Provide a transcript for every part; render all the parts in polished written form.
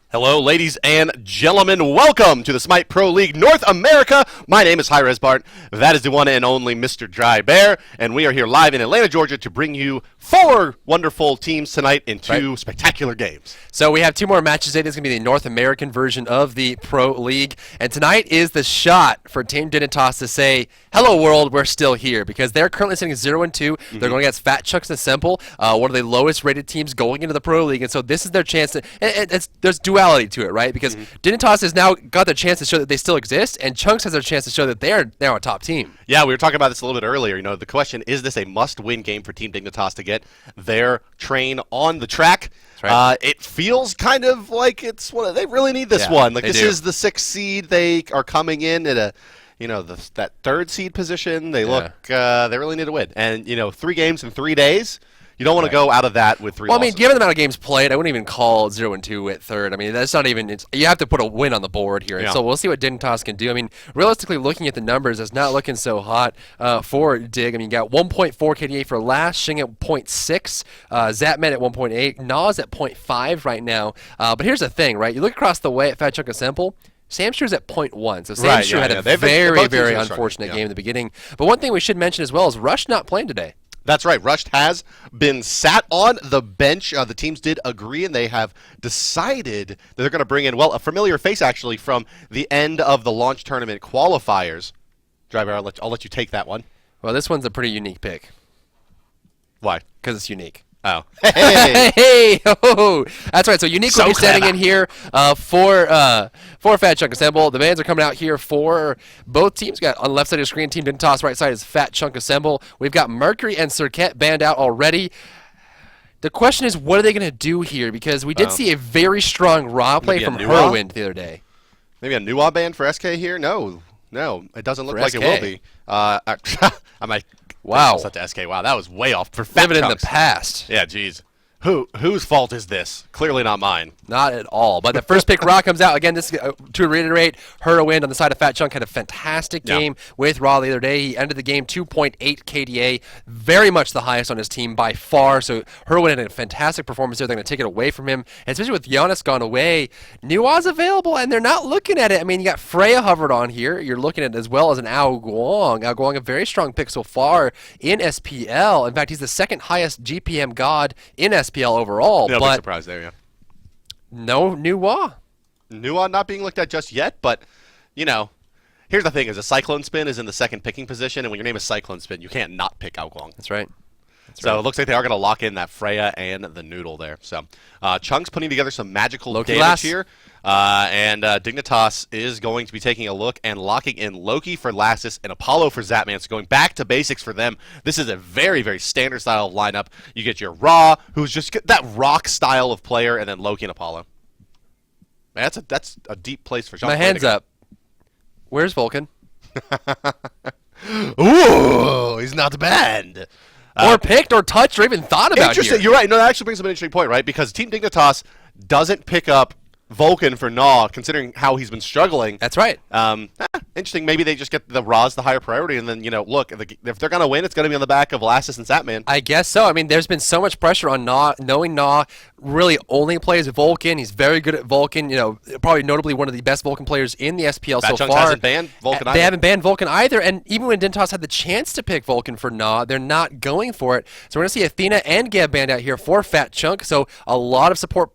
Hello, ladies and gentlemen. Welcome to the Smite Pro League North America. My name is hi-rez Bart. That is the one and only Mr. Dry Bear, and we are here live in Atlanta, Georgia, to bring you 4 wonderful teams tonight in 2 spectacular games. So we have 2 more matches today. This is going to be the North American version of the Pro League. And tonight is the shot for Team Dignitas to say, hello world, we're still here. Because they're currently sitting 0-2. They're going against Fat Chucks and Simple, one of the lowest rated teams going into the Pro League. And so this is their chance to, there's duality to it, right? Because Dignitas has now got their chance to show that they still exist, and Chunks has their chance to show that they're now a top team. Yeah, we were talking about this a little bit earlier. You know, the question, is this a must-win game for Team Dignitas to get their train on the track? Right. It feels kind of like it's one. They really need this one. Like this is the 6th seed. They are coming in at a, that 3rd seed position. They look. They really need to win. And 3 games in 3 days. You don't want to go out of that with 3 losses. Well, I mean, given the amount of games played, I wouldn't even call 0-2 at 3rd. I mean, that's not even. You have to put a win on the board here. And so we'll see what Dignitas can do. I mean, realistically, looking at the numbers, it's not looking so hot for Dig. I mean, you got 1.4 KDA for last, Shing at 0.6, Zapman at 1.8, Nas at 0.5 right now. But here's the thing, right? You look across the way at Fat Chunk and Simple. Samstru's at 0.1, so Samstru had a very unfortunate game in the beginning. But one thing we should mention as well is Rush not playing today. That's right. Rush has been sat on the bench. The teams did agree, and they have decided that they're going to bring in, well, a familiar face, actually, from the end of the launch tournament qualifiers. Driver, I'll let you take that one. Well, this one's a pretty unique pick. Why? Because it's unique. Oh. Hey! Oh, that's right. So Unique will be standing in here for Fat Chunk and Assemble. The bands are coming out here for both teams. Got on the left side of the screen, Team Dignitas. Right side is Fat Chunk Assemble. We've got Mercury and Circuit banned out already. The question is, what are they going to do here? Because we did see a very strong raw play from Whirlwind the other day. Maybe a Nuwa ban for SK here? No, it doesn't look like SK. it will be. I might. Wow. Set to SK. Wow, that was way off. For Fat Living in Chunks. the past. Yeah, geez. Whose fault is this? Clearly not mine. Not at all. But the first pick, Raw, comes out. Again, this to reiterate, Whirlwind on the side of Fat Chunk had a fantastic game with Raw the other day. He ended the game 2.8 KDA, very much the highest on his team by far. So Whirlwind had a fantastic performance there. They're going to take it away from him. And especially with Giannis gone away, Nua's available, and they're not looking at it. I mean, you got Freya hovered on here. You're looking at it as well as an Ao Guang. Ao Guang, a very strong pick so far in SPL. In fact, he's the 2nd highest GPM god in SPL overall. No but big surprise there, yeah. No Nuwa. Nuwa not being looked at just yet, but, here's the thing, is a Cyclone Spin is in the 2nd picking position, and when your name is Cyclone Spin, you can't not pick Ao Guang. That's right. So it looks like they are going to lock in that Freya and the Noodle there. So Chunk's putting together some magical damage here. And Dignitas is going to be taking a look and locking in Loki for Lassus and Apollo for Zapman. So going back to basics for them. This is a very, very standard style of lineup. You get your Raw, who's just that rock style of player, and then Loki and Apollo. Man, that's a deep place for Jean. My hands up. Where's Vulcan? Ooh, he's not bad. Or picked, or touched, or even thought about interesting. Here. You're right. No, that actually brings up an interesting point, right? Because Team Dignitas doesn't pick up Vulcan for Gnaw, considering how he's been struggling. That's right. Interesting. Maybe they just get the Raws the higher priority, and then, look, if they're going to win, it's going to be on the back of Lassus and Zapman. I guess so. I mean, there's been so much pressure on Gnaw, knowing Gnaw really only plays Vulcan. He's very good at Vulcan, probably notably one of the best Vulcan players in the SPL so far. hasn't banned Vulcan either. They haven't banned Vulcan either, and even when Dignitas had the chance to pick Vulcan for Gnaw, they're not going for it. So we're going to see Athena and Gab banned out here for Fat Chunk, so a lot of support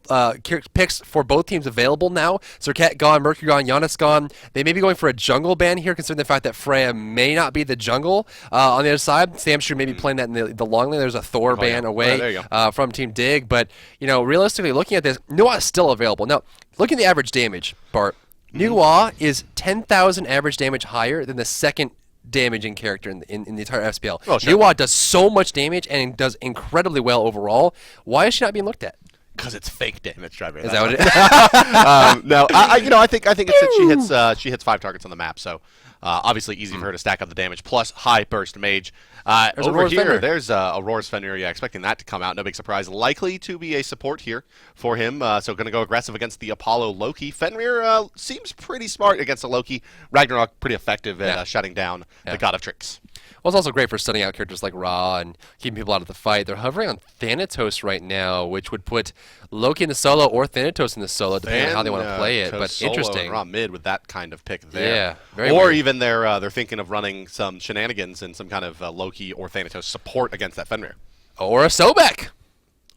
picks for both teams available now. Circuit gone, Mercury gone, Giannis gone. They may be going for a jungle ban here, considering the fact that Freya may not be the jungle. On the other side, Samstream may be playing that in the long lane. There's a Thor ban away from Team Dig, but realistically looking at this, Nuwa is still available. Now, looking at the average damage, Bart, Nuwa is 10,000 average damage higher than the 2nd damaging character in the entire FPL. Oh, sure. Nuwa does so much damage and does incredibly well overall. Why is she not being looked at? Because it's fake damage, Driver. Is that what it is? No, I think it's that she hits 5 targets on the map. So Obviously easy for her to stack up the damage, plus high burst mage. There's Over Aurora's here, Fenrir. there's Aurora's Fenrir. Yeah, expecting that to come out. No big surprise. Likely to be a support here for him. So going to go aggressive against the Apollo Loki. Fenrir seems pretty smart against the Loki. Ragnarok pretty effective at shutting down the God of Tricks. Well, it's also great for stunning out characters like Ra and keeping people out of the fight. They're hovering on Thanatos right now, which would put Loki in the solo or Thanatos in the solo, depending on how they want to play it. But solo interesting. And Ra mid with that kind of pick there. Yeah, very Or weird. even they're thinking of running some shenanigans and some kind of Loki or Thanatos support against that Fenrir. Or a Sobek.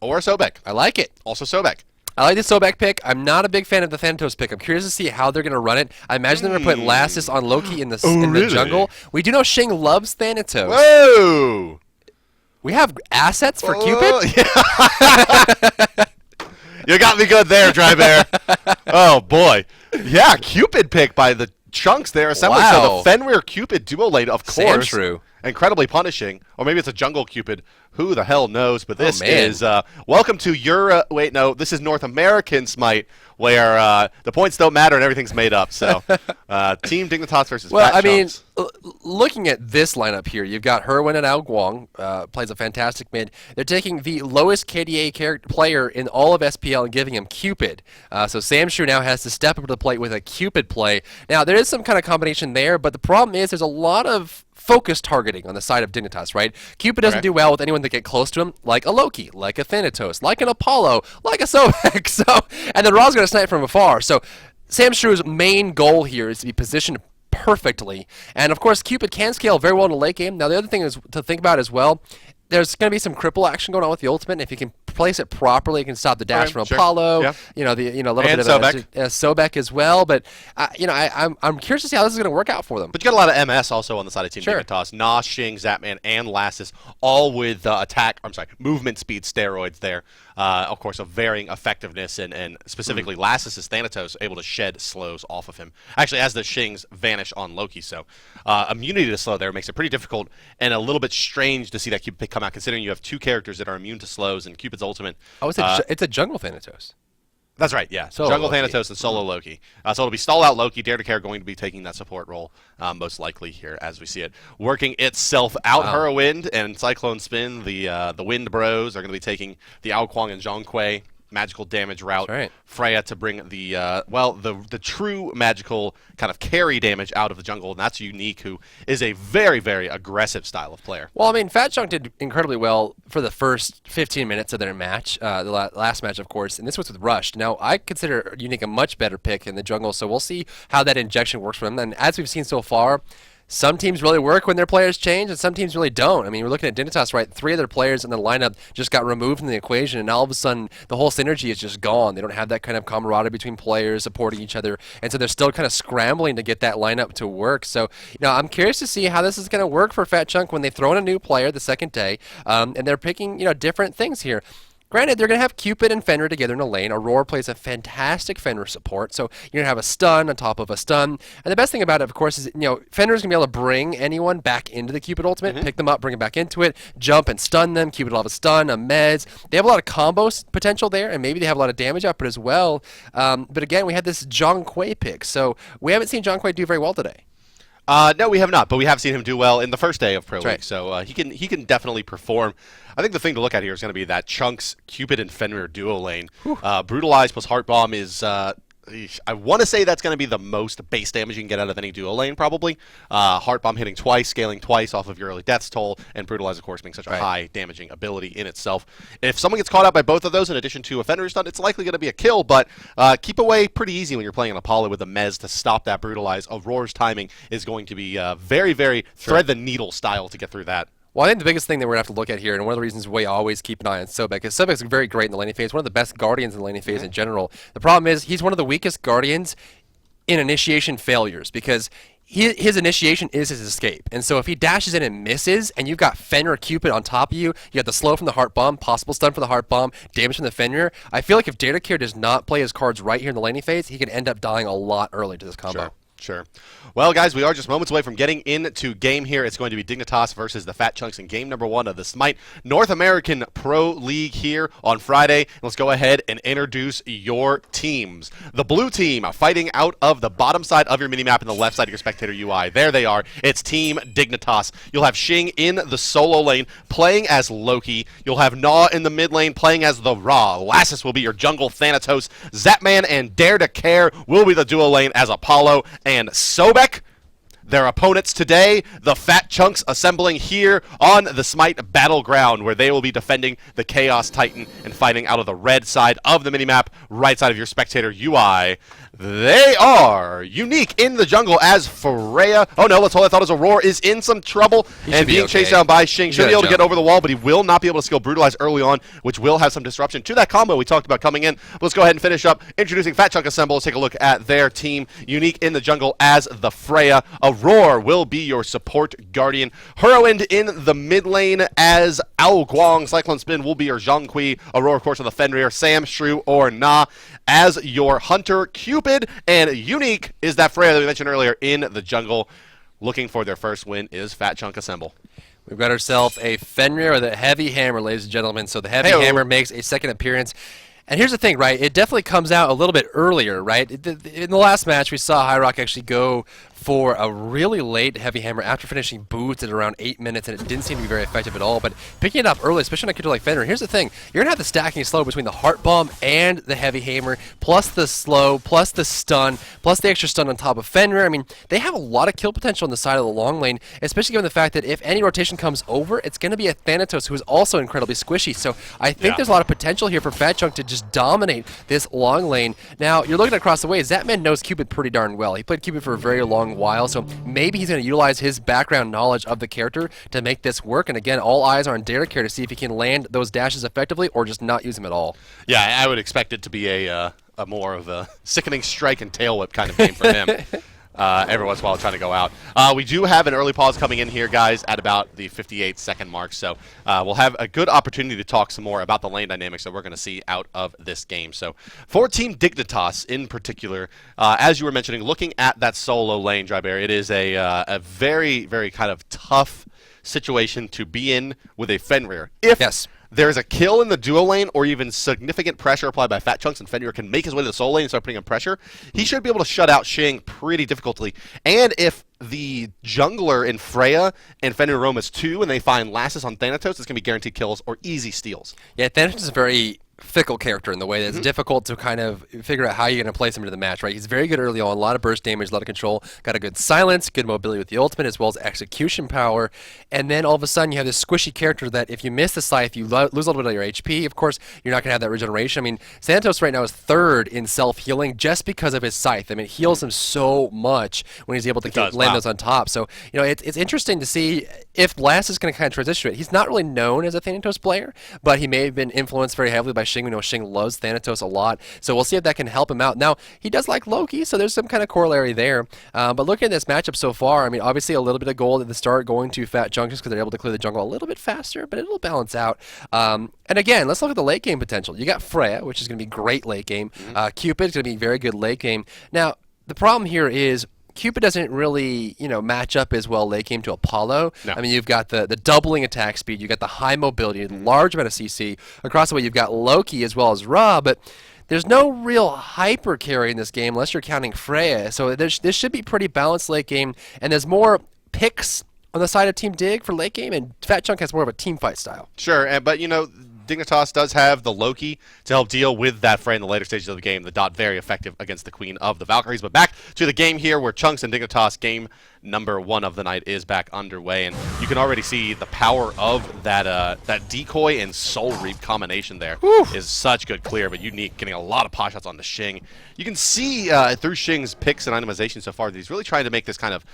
Or Sobek. I like it. Also Sobek. I like the Sobek pick. I'm not a big fan of the Thanatos pick. I'm curious to see how they're going to run it. I imagine they're going to put Lassus on Loki in the, really? jungle. We do know Shing loves Thanatos. Whoa! We have assets for Cupid? Yeah. You got me good there, Dry Bear. Oh, boy. Yeah, Cupid pick by the Chunks there. Assembly. So Wow. the Fenrir Cupid duo lane, of course. Sandshrew. Incredibly punishing. Or maybe it's a jungle Cupid. Who the hell knows? But this man. is welcome to wait, no, this is North American Smite, where the points don't matter and everything's made up. So Team Dignitas versus Well, Fat I mean, Chunks. looking at this lineup here, you've got Herwin and Ao Guang, plays a fantastic mid. They're taking the lowest KDA player in all of SPL and giving him Cupid. So Samshrew now has to step up to the plate with a Cupid play. Now, there is some kind of combination there, but the problem is there's a lot of focus targeting on the side of Dignitas, right? Cupid doesn't do well with anyone that get close to him, like a Loki, like a Thanatos, like an Apollo, like a Sobek. And then Ra's going to snipe from afar. So Samshrew's main goal here is to be positioned perfectly. And of course, Cupid can scale very well in the late game. Now, the other thing is to think about as well, there's going to be some cripple action going on with the ultimate. And if you can place it properly, you can stop the dash from sure. Apollo. Yeah. A little And bit of Sobek as well. But I'm curious to see how this is going to work out for them. But you got a lot of MS also on the side of Team Sure. Dignitas. Nah, Shing, Zapman, and Lassus, all with movement speed steroids there. Of course, of varying effectiveness, and specifically Lassus' Thanatos able to shed slows off of him. Actually, as the Shings vanish on Loki, so immunity to slow there makes it pretty difficult and a little bit strange to see that Cupid pick come out, considering you have two characters that are immune to slows and Cupid's ultimate. Oh, it's a jungle Thanatos. That's right, yeah. Solo Jungle Loki. Thanatos and Solo Loki. So it'll be Stall Out Loki. Dare to Care going to be taking that support role, most likely here as we see it. Working itself out. Wow. Hurrowwind and Cyclone Spin, the Wind Bros, are going to be taking the Ao Kuang and Zhong Kui magical damage route. That's right. Freya to bring the true magical kind of carry damage out of the jungle, and that's Unique, who is a very, very aggressive style of player. Well, I mean, Fat Chunk did incredibly well for the first 15 minutes of their match, the last match, of course, and this was with Rushed. Now, I consider Unique a much better pick in the jungle, so we'll see how that injection works for them. And as we've seen so far, some teams really work when their players change, and some teams really don't. I mean, we're looking at Dignitas, right? 3 of their players in the lineup just got removed from the equation, and all of a sudden, the whole synergy is just gone. They don't have that kind of camaraderie between players supporting each other, and so they're still kind of scrambling to get that lineup to work. So, I'm curious to see how this is going to work for Fat Chunk when they throw in a new player the second day, and they're picking, different things here. Granted, they're going to have Cupid and Fenrir together in a lane. Aurora plays a fantastic Fenrir support, so you're going to have a stun on top of a stun. And the best thing about it, of course, is Fenrir's going to be able to bring anyone back into the Cupid ultimate, pick them up, bring them back into it, jump and stun them. Cupid will have a stun, a meds. They have a lot of combo potential there, and maybe they have a lot of damage output as well. But again, we had this Zhong Kui pick, so we haven't seen Zhong Kui do very well today. No, we have not, but we have seen him do well in the first day of Pro League, right. so he can definitely perform. I think the thing to look at here is going to be that Chunks, Cupid, and Fenrir duo lane. Brutalize plus Heart Bomb is, I want to say that's going to be the most base damage you can get out of any duo lane, probably. Heart Bomb hitting twice, scaling twice off of your early death's toll, and Brutalize, of course, being such a high damaging ability in itself. If someone gets caught out by both of those in addition to a Fenrir stun, it's likely going to be a kill, but keep away pretty easy when you're playing an Apollo with a Mez to stop that Brutalize. Aurora's timing is going to be very, very thread the needle style to get through that. Well, I think the biggest thing that we're going to have to look at here, and one of the reasons we always keep an eye on Sobek, is Sobek's very great in the laning phase, one of the best Guardians in the laning phase in general. The problem is he's one of the weakest Guardians in initiation failures, because his initiation is his escape. And so if he dashes in and misses, and you've got Fenrir Cupid on top of you, you have the slow from the Heart Bomb, possible stun for the Heart Bomb, damage from the Fenrir, I feel like if Data Care does not play his cards right here in the laning phase, he could end up dying a lot early to this combo. Sure. Sure. Well, guys, we are just moments away from getting into game here. It's going to be Dignitas versus the Fat Chunks in game number 1 of the Smite North American Pro League here on Friday. Let's go ahead and introduce your teams. The blue team fighting out of the bottom side of your minimap and the left side of your spectator UI. There they are. It's Team Dignitas. You'll have Xing in the solo lane playing as Loki. You'll have Gnaw in the mid lane playing as the Ra. Lassus will be your jungle Thanatos. Zapman and Dare to Care will be the duo lane as Apollo and Sobek. Their opponents today, the Fat Chunks, assembling here on the Smite Battleground, where they will be defending the Chaos Titan and fighting out of the red side of the minimap, right side of your spectator UI. They are Unique in the jungle as Freya. Oh no, that's all I thought. As Aurora is in some trouble and being chased down by Xing. Should be able to get over the wall, but he will not be able to skill Brutalize early on, which will have some disruption to that combo we talked about coming in. But let's go ahead and finish up introducing Fat Chunk Assemble. Let's take a look at their team. Unique in the jungle as the Freya. Aurora will be your support guardian. Whirlwind in the mid lane as Ao Guang. Cyclone Spin will be your Zhang Kui. Aurora, of course, on the Fenrir. Sam, Shrew, or Na as your Hunter. Cupid and Unique is that Freya that we mentioned earlier in the jungle. Looking for their first win is Fat Chunk Assemble. We've got ourselves a Fenrir with a Heavy Hammer, ladies and gentlemen. So the Heavy Hammer makes a second appearance. And here's the thing, right? It definitely comes out a little bit earlier, right? In the last match, we saw hi-rez actually go for a really late Heavy Hammer after finishing boots at around 8 minutes, and it didn't seem to be very effective at all. But picking it up early, especially on a character like Fenrir, here's the thing. You're going to have the stacking slow between the Heart Bomb and the Heavy Hammer, plus the slow, plus the stun, plus the extra stun on top of Fenrir. I mean, they have a lot of kill potential on the side of the long lane, especially given the fact that if any rotation comes over, it's going to be a Thanatos who is also incredibly squishy. So I think there's a lot of potential here for Fat Chunk to just dominate this long lane. Now, you're looking across the way. Zapman knows Cupid pretty darn well. He played Cupid for a very long while, so maybe he's going to utilize his background knowledge of the character to make this work. And again, all eyes are on Dare to Care to see if he can land those dashes effectively or just not use them at all. Yeah, I would expect it to be a more of a sickening strike and tail whip kind of game for him. Every once in a while trying to go out. We do have an early pause coming in here, guys, at about the 58-second mark. So we'll have a good opportunity to talk some more about the lane dynamics that we're going to see out of this game. So for Team Dignitas in particular, as you were mentioning, looking at that solo lane, Drybear, it is a very, very kind of tough situation to be in with a Fenrir. If there's a kill in the duo lane or even significant pressure applied by Fat Chunks and Fenrir can make his way to the solo lane and start putting in pressure, he should be able to shut out Xing pretty difficultly. And if the jungler in Freya and Fenrir roam as 2 and they find Lassus on Thanatos, it's going to be guaranteed kills or easy steals. Yeah, Thanatos is very fickle character in the way that it's difficult to kind of figure out how you're going to place him into the match, right? He's very good early on, a lot of burst damage, a lot of control, got a good silence, good mobility with the ultimate, as well as execution power, and then all of a sudden you have this squishy character that if you miss the scythe, you lose a little bit of your HP. Of course, you're not going to have that regeneration. I mean, Santos right now is 3rd in self-healing just because of his scythe. I mean, it heals him so much when he's able to land those on top. So, you know, it's interesting to see if Lass is going to kind of transition it. He's not really known as a Thanatos player, but he may have been influenced very heavily by Xing. We know Xing loves Thanatos a lot, so we'll see if that can help him out. Now, he does like Loki, so there's some kind of corollary there. But looking at this matchup so far, I mean, obviously a little bit of gold at the start going to Fat Chunk just because they're able to clear the jungle a little bit faster, but it'll balance out. And again, let's look at the late game potential. You got Freya, which is going to be great late game. Cupid's going to be very good late game. Now, the problem here is Cupid doesn't really, you know, match up as well late game to Apollo. No. I mean, you've got the doubling attack speed, you've got the high mobility, the large amount of CC. Across the way, you've got Loki as well as Ra, but there's no real hyper carry in this game unless you're counting Freya. So this should be pretty balanced late game, and there's more picks on the side of Team Dig for late game, and Fat Chunk has more of a team fight style. Sure, but you know, Dignitas does have the Loki to help deal with that fray in the later stages of the game. The dot very effective against the Queen of the Valkyries. But back to the game here where Chunks and Dignitas game number 1 of the night is back underway. And you can already see the power of that decoy and Soul Reap combination there is such good clear, but Unique getting a lot of pot shots on the Xing. You can see through Xing's picks and itemization so far that he's really trying to make this kind of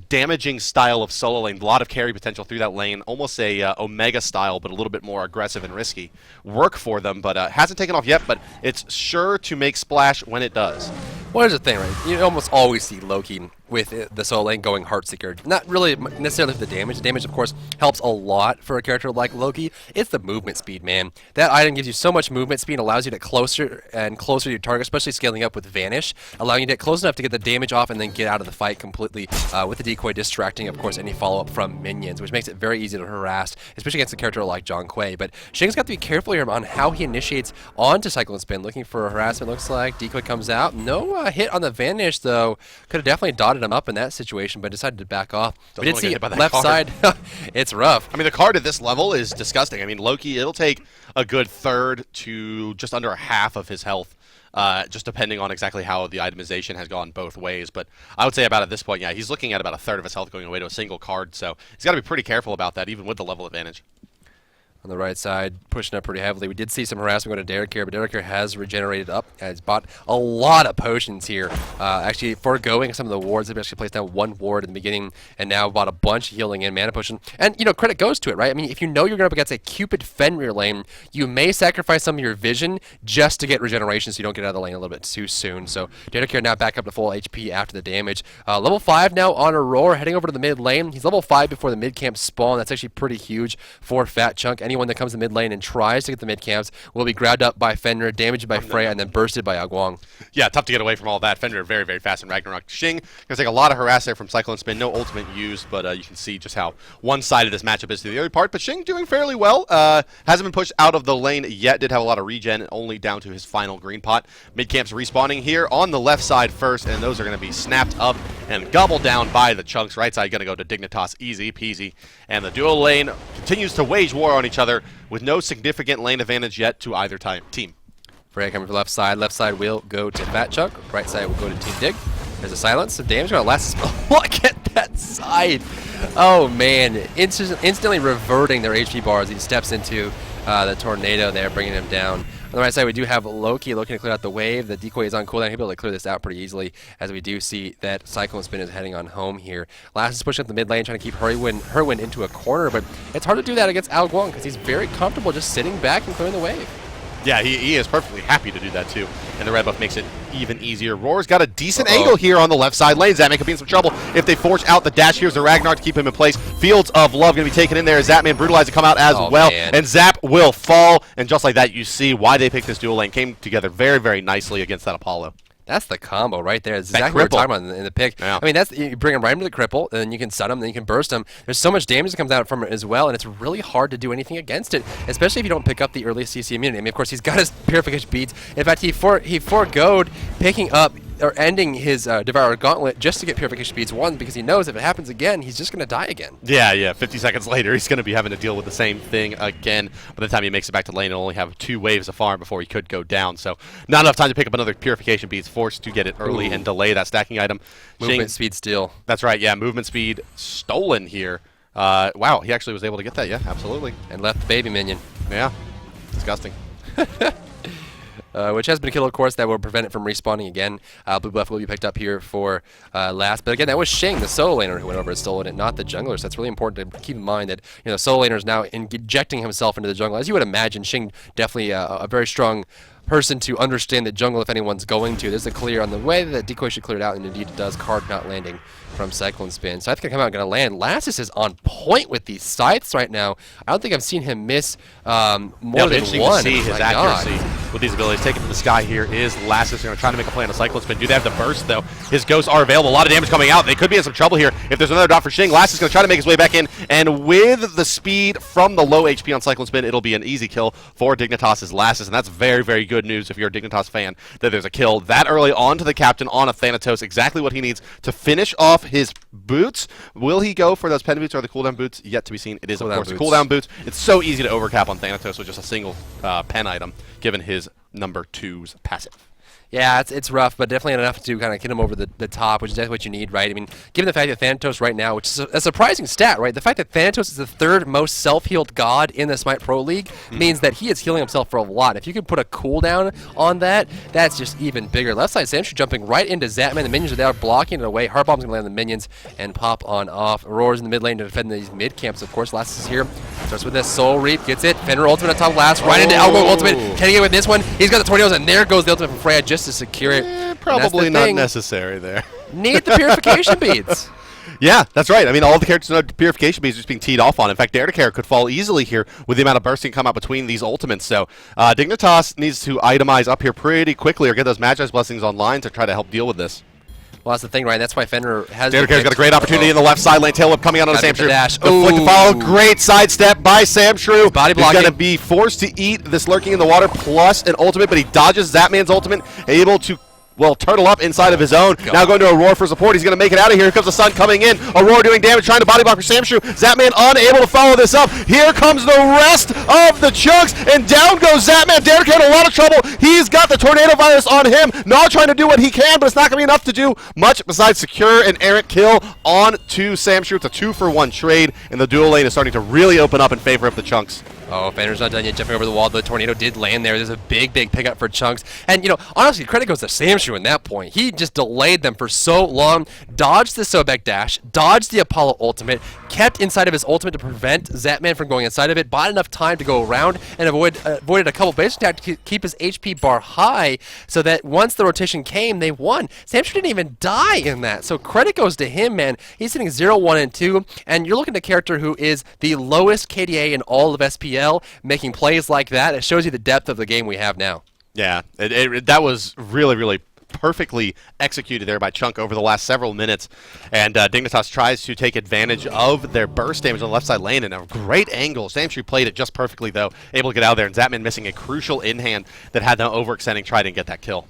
damaging style of solo lane, a lot of carry potential through that lane, almost a Omega style, but a little bit more aggressive and risky work for them, but hasn't taken off yet, but it's sure to make splash when it does. Well, here's the thing, right? You almost always see Loki with the solo lane going Heartseeker. Not really necessarily for the damage. The damage, of course, helps a lot for a character like Loki. It's the movement speed, man. That item gives you so much movement speed and allows you to get closer and closer to your target, especially scaling up with Vanish, allowing you to get close enough to get the damage off and then get out of the fight completely with the decoy distracting, of course, any follow-up from minions, which makes it very easy to harass, especially against a character like John Quay. But Shing's got to be careful here on how he initiates onto Cyclone Spin, looking for a harassment. Looks like decoy comes out. No hit on the Vanish, though. Could have definitely dotted him up in that situation, but decided to back off. We did see left side. It's rough. I mean, the card at this level is disgusting. I mean, Loki, it'll take a good third to just under a half of his health, just depending on exactly how the itemization has gone both ways. But I would say about at this point, yeah, he's looking at about a third of his health going away to a single card, so he's got to be pretty careful about that, even with the level advantage. On the right side, pushing up pretty heavily. We did see some harassment go to Derek here, but Derek here has regenerated up. Has bought a lot of potions here. Actually, foregoing some of the wards. They've actually placed down one ward in the beginning, and now bought a bunch of healing and mana potion. And, you know, credit goes to it, right? I mean, if you know you're going up against a Cupid Fenrir lane, you may sacrifice some of your vision just to get regeneration so you don't get out of the lane a little bit too soon. So, Derek here now back up to full HP after the damage. Level 5 now on Aurora, heading over to the mid lane. He's level 5 before the mid camp spawn. That's actually pretty huge for Fat Chunk. Anyone that comes to mid lane and tries to get the mid camps will be grabbed up by Fenrir, damaged by Freya, and then bursted by Aguang. Yeah, tough to get away from all that. Fenrir very, very fast in Ragnarok. Shing gonna take a lot of harass there from Cyclone Spin. No ultimate used, but you can see just how one-sided this matchup is to the other part. But Shing doing fairly well. Hasn't been pushed out of the lane yet. Did have a lot of regen, only down to his final green pot. Mid camps respawning here on the left side first, and those are gonna be snapped up and gobbled down by the Chunks. Right side gonna go to Dignitas, easy peasy. And the dual lane continues to wage war on each other with no significant lane advantage yet to either team. Freya coming from left side. Left side will go to Fat Chunk. Right side will go to Team Dig. There's a silence. Some damage. Gonna last. Look at that side. Oh man, instantly reverting their HP bars. He steps into the tornado there, bringing him down. On the right side, we do have Loki looking to clear out the wave. The decoy is on cooldown. He'll be able to clear this out pretty easily, as we do see that Cyclone Spin is heading on home here. Last is pushing up the mid lane, trying to keep Herwin into a corner, but it's hard to do that against Al Guang because he's very comfortable just sitting back and clearing the wave. Yeah, he is perfectly happy to do that too, and the red buff makes it even easier. Roar's got a decent angle here on the left side lane. Zatman could be in some trouble if they force out the dash. Here's the Ragnarok to keep him in place. Fields of Love going to be taken in there. Zatman Brutalizer come out as well, man. And Zap will fall, and just like that, you see why they picked this dual lane. Came together very, very nicely against that Apollo. That's the combo right there. That's exactly what we're talking about in the pick. Yeah. I mean, that's you bring him right into the cripple, and then you can stun him, then you can burst him. There's so much damage that comes out from it as well, and it's really hard to do anything against it, especially if you don't pick up the early CC immunity. I mean, of course, he's got his Purification Beads. In fact, he foregoed picking up or ending his Devourer Gauntlet just to get Purification Beads 1 because he knows if it happens again, he's just going to die again. Yeah. 50 seconds later, he's going to be having to deal with the same thing again. By the time he makes it back to lane, he'll only have 2 waves of farm before he could go down. So not enough time to pick up another Purification Beads, forced to get it early and delay that stacking item. Movement speed steal. That's right, yeah. Movement speed stolen here. Wow, he actually was able to get that, yeah, absolutely. And left the baby minion. Yeah, disgusting. Which has been a kill, of course, that will prevent it from respawning again. Blue buff will be picked up here for last. But again, that was Shing, the solo laner, who went over and stolen it, not the jungler. So that's really important to keep in mind that the solo laner is now injecting himself into the jungle. As you would imagine, Shing definitely a very strong person to understand the jungle if anyone's going to. There's a clear on the way that decoy should clear it out, and indeed it does. Card not landing from Cyclone Spin. Scythe's going to come out and going to land. Lassus is on point with these scythes right now. I don't think I've seen him miss more than one. Interesting to see his accuracy with these abilities. Taken to the sky here is Lassus. They're trying to make a play on a Cyclone Spin. Do they have the burst, though? His ghosts are available. A lot of damage coming out. They could be in some trouble here. If there's another dot for Shing, Lassus is going to try to make his way back in. And with the speed from the low HP on Cyclone Spin, it'll be an easy kill for Dignitas' Lassus. And that's very, very good news if you're a Dignitas fan, that there's a kill that early on to the captain on a Thanatos. Exactly what he needs to finish off his boots. Will he go for those pen boots or the cooldown boots? Yet to be seen. It is, of course, cooldown boots. It's so easy to overcap on Thanatos with just a single pen item, given his number 2's passive. Yeah, it's rough, but definitely enough to kind of get him over the top, which is definitely what you need, right? I mean, given the fact that Thanatos right now, which is a surprising stat, right? The fact that Thanatos is the 3rd most self-healed god in the Smite Pro League means that he is healing himself for a lot. If you could put a cooldown on that, that's just even bigger. Left side Sandstream jumping right into Zatman. The minions are there blocking it away. Heartbomb's going to land on the minions and pop on off. Aurora's in the mid lane to defend these mid camps, of course. Last is here Starts with this Soul Reap, gets it. Fenrir ultimate on top last, right into elbow ultimate. Can he get with this one? He's got the tornadoes, and there goes the ultimate from Freya just to secure it. Probably not necessary there. Need the purification beads. Yeah, that's right. I mean, all the characters know purification beads just being teed off on. In fact, Dare to Care could fall easily here with the amount of bursting come out between these ultimates. So Dignitas needs to itemize up here pretty quickly or get those Magi's Blessings online to try to help deal with this. Well, that's the thing, right? That's why Fenrir has... Dare to Care's got a great opportunity in the left side lane. Tail whip coming out on Sam Shrew. Dash. The flick to follow. Great sidestep by Sam Shrew. Body blocking. He's going to be forced to eat this lurking in the water plus an ultimate, but he dodges Zapman's ultimate, able to... well, turtle up inside of his own. Now going to Aurora for support. He's going to make it out of here. Here comes the sun coming in. Aurora doing damage, trying to body block for Sam Shrew. Zapman unable to follow this up. Here comes the rest of the chunks, and down goes Zapman. Dare to Care in a lot of trouble. He's got the tornado virus on him. Not trying to do what he can, but it's not going to be enough to do much besides secure an errant kill on to Sam Shrew. It's a 2-for-1 trade, and the dual lane is starting to really open up in favor of the chunks. Oh, Fenrir's not done yet, jumping over the wall. The tornado did land there. There's a big pickup for chunks. And, you know, honestly, credit goes to Sam Shrew in that point. He just delayed them for so long, dodged the Sobek dash, dodged the Apollo ultimate, kept inside of his ultimate to prevent Zapman from going inside of it, bought enough time to go around and avoided a couple basic attacks to keep his HP bar high so that once the rotation came, they won. Sam Shrew didn't even die in that. So credit goes to him, man. He's sitting 0, 1, and 2, and you're looking at a character who is the lowest KDA in all of SPL, making plays like that. It shows you the depth of the game we have now. Yeah, that was really perfectly executed there by Chunk over the last several minutes, and Dignitas tries to take advantage of their burst damage on the left side lane, and a great angle. Sam Shrew played it just perfectly, though, able to get out of there, and Zapman missing a crucial in-hand that had them overextending, trying to get that kill.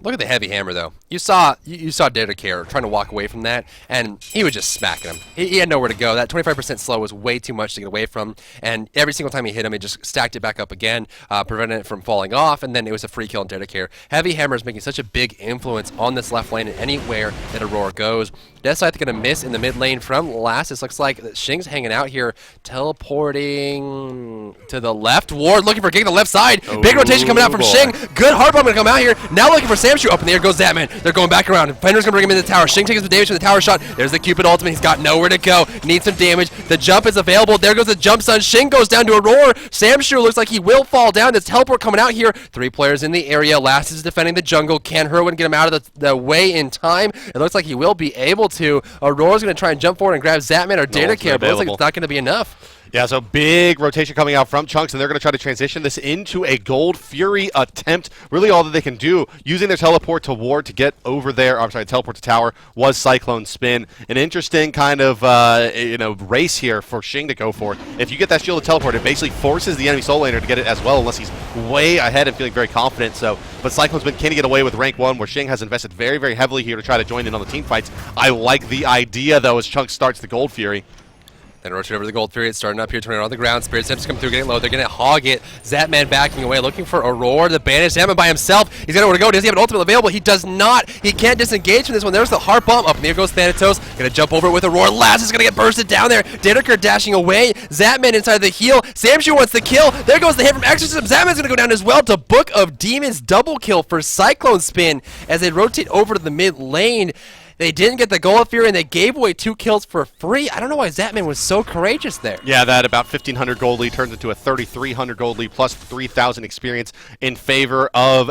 Look at the heavy hammer, though. You saw Dare to Care trying to walk away from that, and he was just smacking him. He had nowhere to go. That 25% slow was way too much to get away from, and every single time he hit him, he just stacked it back up again, preventing it from falling off, and then it was a free kill on Dare to Care. Heavy hammer is making such a big influence on this left lane and anywhere that Aurora goes. Death Scythe going to miss in the mid lane from last. This looks like Shing's hanging out here, teleporting to the left. Ward looking for a kick on the left side. Big rotation coming out from Shing. Good hard bomb going to come out here. Now looking for Sam Shrew. Up in the air goes Zapman. They're going back around. Fenrir's going to bring him into the tower. Shing takes the damage from the tower shot. There's the Cupid ultimate. He's got nowhere to go. Needs some damage. The jump is available. There goes the jump stun. Shing goes down to Aurora. Sam Shrew looks like he will fall down. There's teleport coming out here. 3 players in the area. Last is defending the jungle. Can Herwin get him out of the way in time? It looks like he will be able to. Aurora's going to try and jump forward and grab Zapman or Dare to Care, but it looks like it's not going to be enough. Yeah, so big rotation coming out from Chunks, and they're going to try to transition this into a Gold Fury attempt. Really all that they can do, using their teleport to Ward to get over there, I'm sorry, teleport to tower, was Cyclone Spin. An interesting kind of race here for Shing to go for. If you get that shield to teleport, it basically forces the enemy soul laner to get it as well, unless he's way ahead and feeling very confident. So, but Cyclone Spin can get away with rank 1, where Shing has invested very heavily here to try to join in on the team fights. I like the idea, though, as Chunks starts the Gold Fury. Then rotate over the Gold Fury. It's starting up here, turning on the ground. Spirit Steps come through, getting low. They're going to hog it. Zapman backing away, looking for Aurora, the banish. Zapman by himself. He's got nowhere to go. Does he have an ultimate available? He does not. He can't disengage from this one. There's the heart bomb. Up in the air goes Thanatos. Going to jump over it with Aurora. Last is going to get bursted down there. Daedric dashing away. Zapman inside the heal. Sam Shrew wants the kill. There goes the hit from Exorcism. Zapman's going to go down as well to Book of Demons double kill for Cyclone Spin as they rotate over to the mid lane. They didn't get the Gold Fury, and they gave away 2 kills for free. I don't know why Zapman was so courageous there. Yeah, that about 1,500 gold lead turns into a 3,300 gold lead plus 3,000 experience in favor of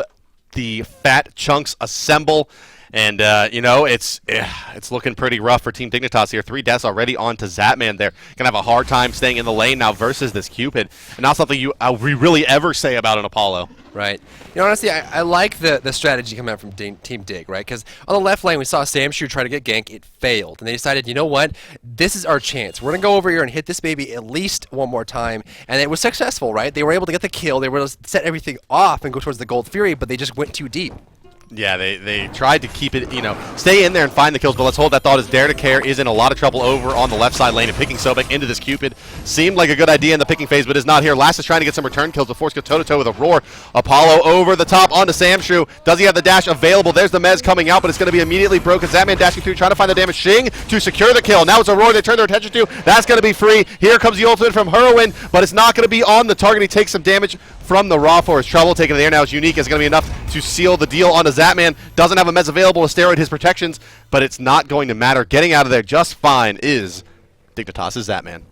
the Fat Chunks Assemble. And, it's looking pretty rough for Team Dignitas here. 3 deaths already onto Zapman there. Going to have a hard time staying in the lane now versus this Cupid. And not something we really ever say about an Apollo. Right. You know, honestly, I like the strategy coming out from Team Dig, right? Because on the left lane, we saw Sam Shrew try to get gank. It failed. And they decided, you know what? This is our chance. We're going to go over here and hit this baby at least one more time. And it was successful, right? They were able to get the kill. They were able to set everything off and go towards the Gold Fury, but they just went too deep. Yeah, they tried to keep it, stay in there and find the kills, but let's hold that thought as Dare to Care is in a lot of trouble over on the left side lane, and picking Sobek into this Cupid seemed like a good idea in the picking phase, but is not here. Last is trying to get some return kills before it's go toe-to-toe with Aurora. Apollo over the top onto Sam Shrew. Does he have the dash available? There's the Mez coming out, but it's going to be immediately broken. Zapman dashing through, trying to find the damage. Shing to secure the kill. Now it's Aurora they turn their attention to. That's going to be free. Here comes the ultimate from Herwin, but it's not going to be on the target. He takes some damage from the Raw Force. Trouble taking the air now is Unique. Is going to be enough to seal the deal onto Zapman. Doesn't have a Mez available to steroid his protections, but it's not going to matter. Getting out of there just fine is Dignitas' Zapman.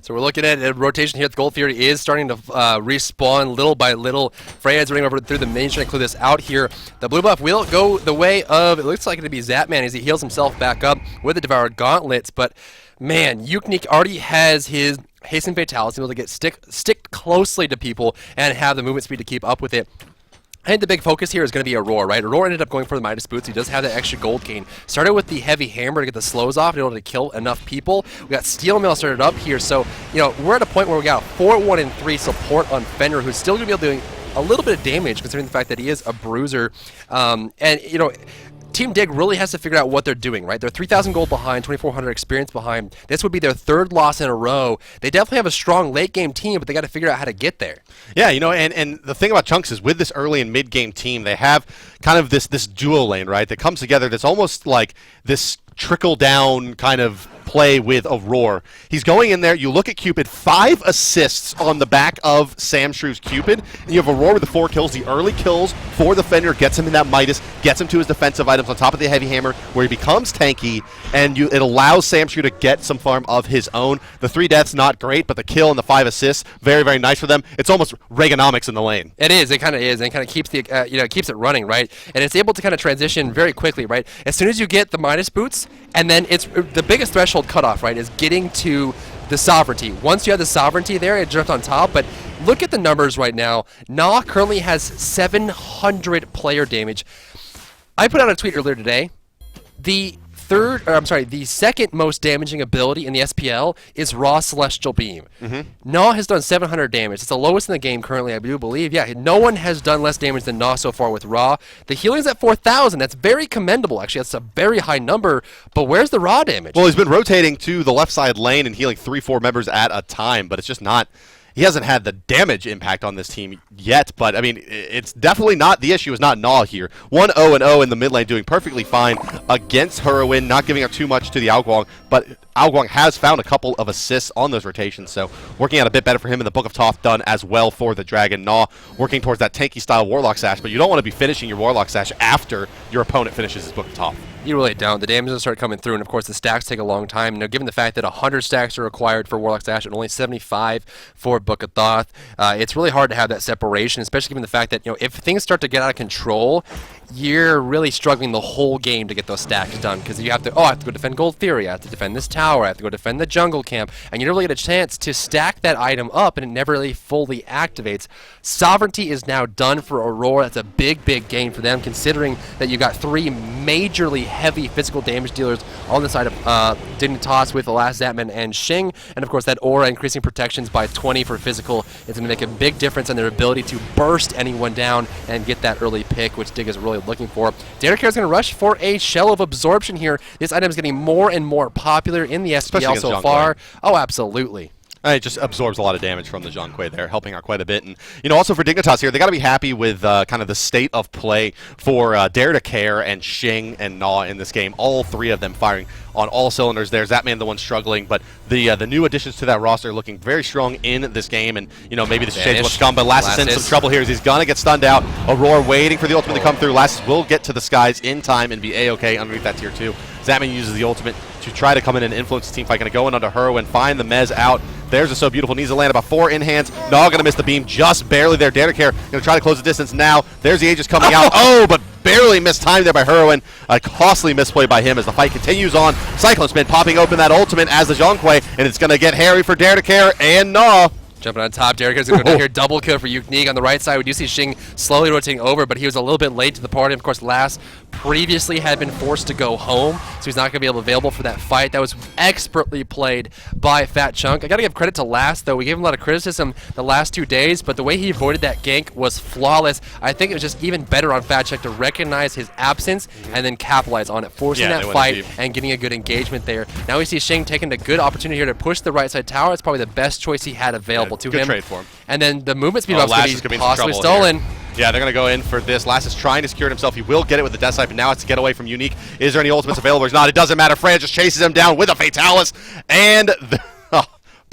So we're looking at a rotation here. The Gold Fury is starting to respawn little by little. Freya's running over through the main, trying to clear this out here. The blue buff will go the way of, it looks like it'll be Zapman as he heals himself back up with the Devoured Gauntlets. But man, Yuknik already has his Hasten Fatalis, able to get stick closely to people and have the movement speed to keep up with it. I think the big focus here is going to be Aurora, right? Aurora ended up going for the Midas Boots. He does have that extra gold gain. Started with the Heavy Hammer to get the slows off in order to kill enough people. We got Steel Mail started up here. So, you know, we're at a point where we got 4, 1, and 3 support on Fenrir, who's still going to be able to do a little bit of damage considering the fact that he is a bruiser. And, you know, Team Dig really has to figure out what they're doing, right? They're 3,000 gold behind, 2,400 experience behind. This would be their 3rd loss in a row. They definitely have a strong late-game team, but they got to figure out how to get there. Yeah, you know, and the thing about Chunks is with this early and mid-game team, they have kind of this duo lane, right, that comes together that's almost like this trickle-down kind of play with Aurora. He's going in there. You look at Cupid, 5 assists on the back of Sam Shrew's Cupid, and you have Aurora with the 4 kills. The early kills for the Fenrir gets him in that Midas, gets him to his defensive items on top of the Heavy Hammer, where he becomes tanky, and it allows Sam Shrew to get some farm of his own. The 3 deaths, not great, but the kill and the 5 assists, very, very nice for them. It's almost Reaganomics in the lane. It is. It kind of is, and kind of keeps the keeps it running, right? And it's able to kind of transition very quickly, right? As soon as you get the Midas boots, and then it's the biggest threshold cutoff, right, is getting to the sovereignty. Once you have the sovereignty there, it jumps on top. But look at the numbers right now. Na currently has 700 player damage. I put out a tweet earlier today. The second most damaging ability in the SPL is Raw Celestial Beam. Na has done 700 damage. It's the lowest in the game currently, I do believe. Yeah, no one has done less damage than Na so far with Raw. The healing's at 4,000. That's very commendable, actually. That's a very high number, but where's the Raw damage? Well, he's been rotating to the left side lane and healing 3-4 members at a time, but it's just not... He hasn't had the damage impact on this team yet, but, I mean, it's definitely not... The issue is not Gnaw here. 1-0-0 in the mid lane, doing perfectly fine against Heroine, not giving up too much to the Aoguang, but Aoguang has found a couple of assists on those rotations, so working out a bit better for him in the Book of Thoth, done as well for the Dragon. Gnaw working towards that tanky-style Warlock Sash, but you don't want to be finishing your Warlock Sash after your opponent finishes his Book of Thoth. You really don't. The damage will start coming through, and of course the stacks take a long time. You know, given the fact that 100 stacks are required for Warlock Sash and only 75 for Book of Thoth, it's really hard to have that separation, especially given the fact that, you know, if things start to get out of control, you're really struggling the whole game to get those stacks done, because you have to, I have to go defend Gold Fury, I have to defend this tower, I have to go defend the jungle camp, and you never really get a chance to stack that item up, and it never really fully activates. Sovereignty is now done for Aurora. That's a big, big gain for them, considering that you got 3 majorly heavy physical damage dealers on the side of Dignitas with the last Zapman and Xing, and of course that aura increasing protections by 20 for physical is going to make a big difference in their ability to burst anyone down and get that early pick, which Dig is really looking for. Derrick is going to rush for a Shell of Absorption here. This item is getting more and more popular in the SPL so far. Oh, absolutely. It just absorbs a lot of damage from the Zhonghui there, helping out quite a bit. And, you know, also for Dignitas here, they got to be happy with kind of the state of play for Dare to Care and Xing and Gnaw in this game. All 3 of them firing on all cylinders there. Zapman the one struggling, but the new additions to that roster are looking very strong in this game. And, you know, maybe this changes what's come, but Lassus in some trouble here as he's going to get stunned out. Aurora waiting for the ultimate to come through. Lassus will get to the skies in time and be A-okay underneath that tier 2. Zapman uses the ultimate to try to come in and influence the team fight. Going to go in onto Heroine, find the Mez out. There's a So Beautiful. Needs to land about 4 in hands. Gnaw going to miss the beam just barely there. Dare to Care going to try to close the distance now. There's the Aegis coming out. Oh, but barely missed time there by Heroine. A costly misplay by him as the fight continues on. Cyclone Spin popping open that ultimate as the Zhonghui, and it's going to get hairy for Dare to Care and Gnaw. Jumping on top, Derrick is going to hear double kill for Yuknik. On the right side, we do see Xing slowly rotating over, but he was a little bit late to the party. Of course, Lass previously had been forced to go home, so he's not going to be available for that fight. That was expertly played by Fat Chunk. I got to give credit to Lass, though. We gave him a lot of criticism the last 2 days, but the way he avoided that gank was flawless. I think it was just even better on Fat Chunk to recognize his absence and then capitalize on it, forcing that fight and getting a good engagement there. Now we see Xing taking a good opportunity here to push the right side tower. It's probably the best choice he had available to good him. Trade for him. And then the movement speed up's going to be possibly stolen. Here. Yeah, they're going to go in for this. Lass is trying to secure it himself. He will get it with the Death Sight, but now it's to get away from Unique. Is there any ultimates available or not? It doesn't matter. Freya just chases him down with a Fatalis. And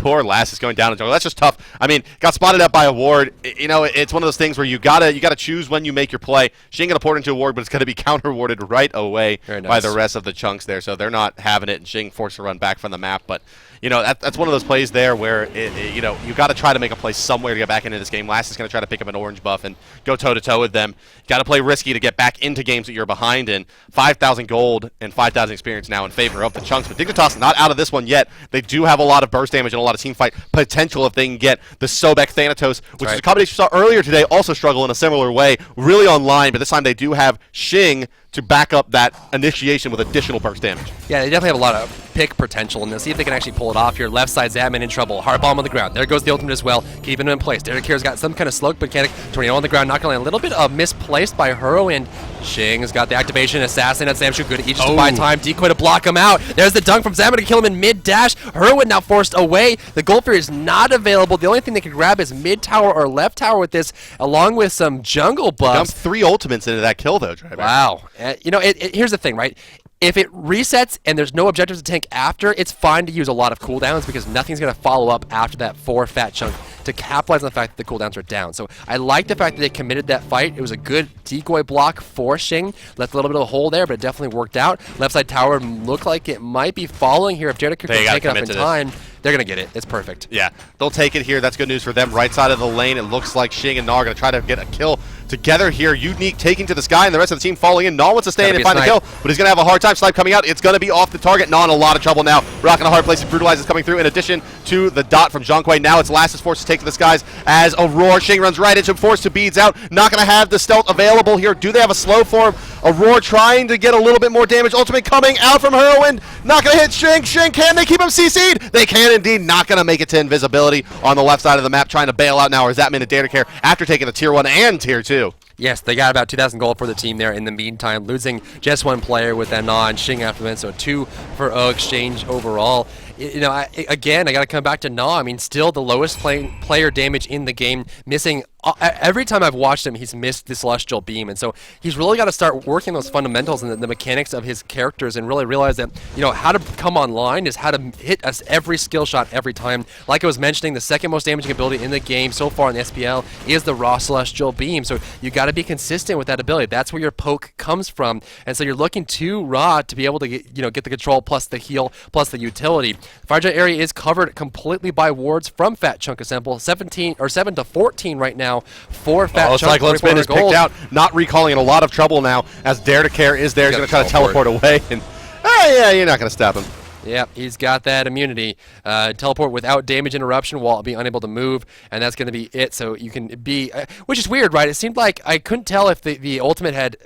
Poor Lass is going down in jungle. That's just tough. I mean, got spotted up by a ward. You know, it's one of those things where you gotta choose when you make your play. She ain't gonna port into a ward, but it's gonna be counter warded right away by the rest of the chunks there. So they're not having it, and Xing forced to run back from the map. But you know, that's one of those plays there where you know, you got to try to make a play somewhere to get back into this game. Lass is going to try to pick up an orange buff and go toe-to-toe with them. Got to play risky to get back into games that you're behind in. 5,000 gold and 5,000 experience now in favor of the chunks. But Dignitas not out of this one yet. They do have a lot of burst damage and a lot of team fight potential if they can get the Sobek Thanatos, which is a combination we saw earlier today, also struggle in a similar way, really online. But this time they do have Xing to back up that initiation with additional burst damage. Yeah, they definitely have a lot of pick potential, and they'll see if they can actually pull it off here. Left side, Zadman in trouble. Hard bomb on the ground. There goes the ultimate as well, keeping him in place. Derek Kier's got some kind of slug mechanic. Tornado on the ground, not going to land. A little bit misplaced by Hero, and Xing's got the activation. Assassin at Samshu, good Aegis to buy time. Decoy to block him out. There's the dunk from Zadman to kill him in mid-dash. Herwin now forced away. The Gold Fury is not available. The only thing they can grab is mid-tower or left tower with this, along with some jungle buffs. Dumped 3 ultimates into that kill, though, Driver. Wow. You know, here's the thing, right? If it resets and there's no objectives to tank after, it's fine to use a lot of cooldowns because nothing's going to follow up after that 4 fat chunk to capitalize on the fact that the cooldowns are down. So I like the fact that they committed that fight. It was a good decoy block for Xing. Left a little bit of a hole there, but it definitely worked out. Left side tower looked like it might be following here. If Jared can take it up in time, they're going to get it. It's perfect. Yeah, they'll take it here. That's good news for them. Right side of the lane, it looks like Xing and Gnaw are going to try to get a kill together here. Unique taking to the sky, and the rest of the team falling in. Gnaw wants to stay in and find the kill, but he's going to have a hard time. Snipe coming out. It's going to be off the target. Gnaw in a lot of trouble now. Rock in a hard place. Brutalize is coming through in addition to the dot from Zhonghui. Now it's Lass is forced to take to the skies as Aurora. Xing runs right into him, forced to beads out. Not going to have the stealth available here. Do they have a slow form? Aurora trying to get a little bit more damage. Ultimate coming out from Heroin. Not going to hit Xing. Xing, can they keep him CC'd? They can indeed. Not going to make it to invisibility on the left side of the map. Trying to bail out now. Or is that minute Data Care after taking the tier 1 and tier 2? Yes, they got about 2,000 gold for the team there in the meantime, losing just 1 player with that Gnaw and Xing after that, so 2 for O exchange overall. You know, I got to come back to Gnaw. I mean, still the lowest player damage in the game, missing every time I've watched him, he's missed the Celestial Beam, and so he's really got to start working those fundamentals and the mechanics of his characters and really realize that, you know, how to come online is how to hit us every skill shot every time. Like I was mentioning, the second most damaging ability in the game so far in the SPL is the raw Celestial Beam, so you got to be consistent with that ability. That's where your poke comes from, and so you're looking to Raw to be able to get the control plus the heal plus the utility. Fire Giant area is covered completely by wards from Fat Chunk Assemble. 7 to 14 right now for Fat Chunk. Cyclone Spin is picked out, not recalling, in a lot of trouble now as Dare to Care is there. He's going to try to teleport away, and yeah, you're not going to stop him. Yep, he's got that immunity. Teleport without damage interruption while being unable to move, and that's going to be it. So you can be, which is weird, right? It seemed like I couldn't tell if the ultimate had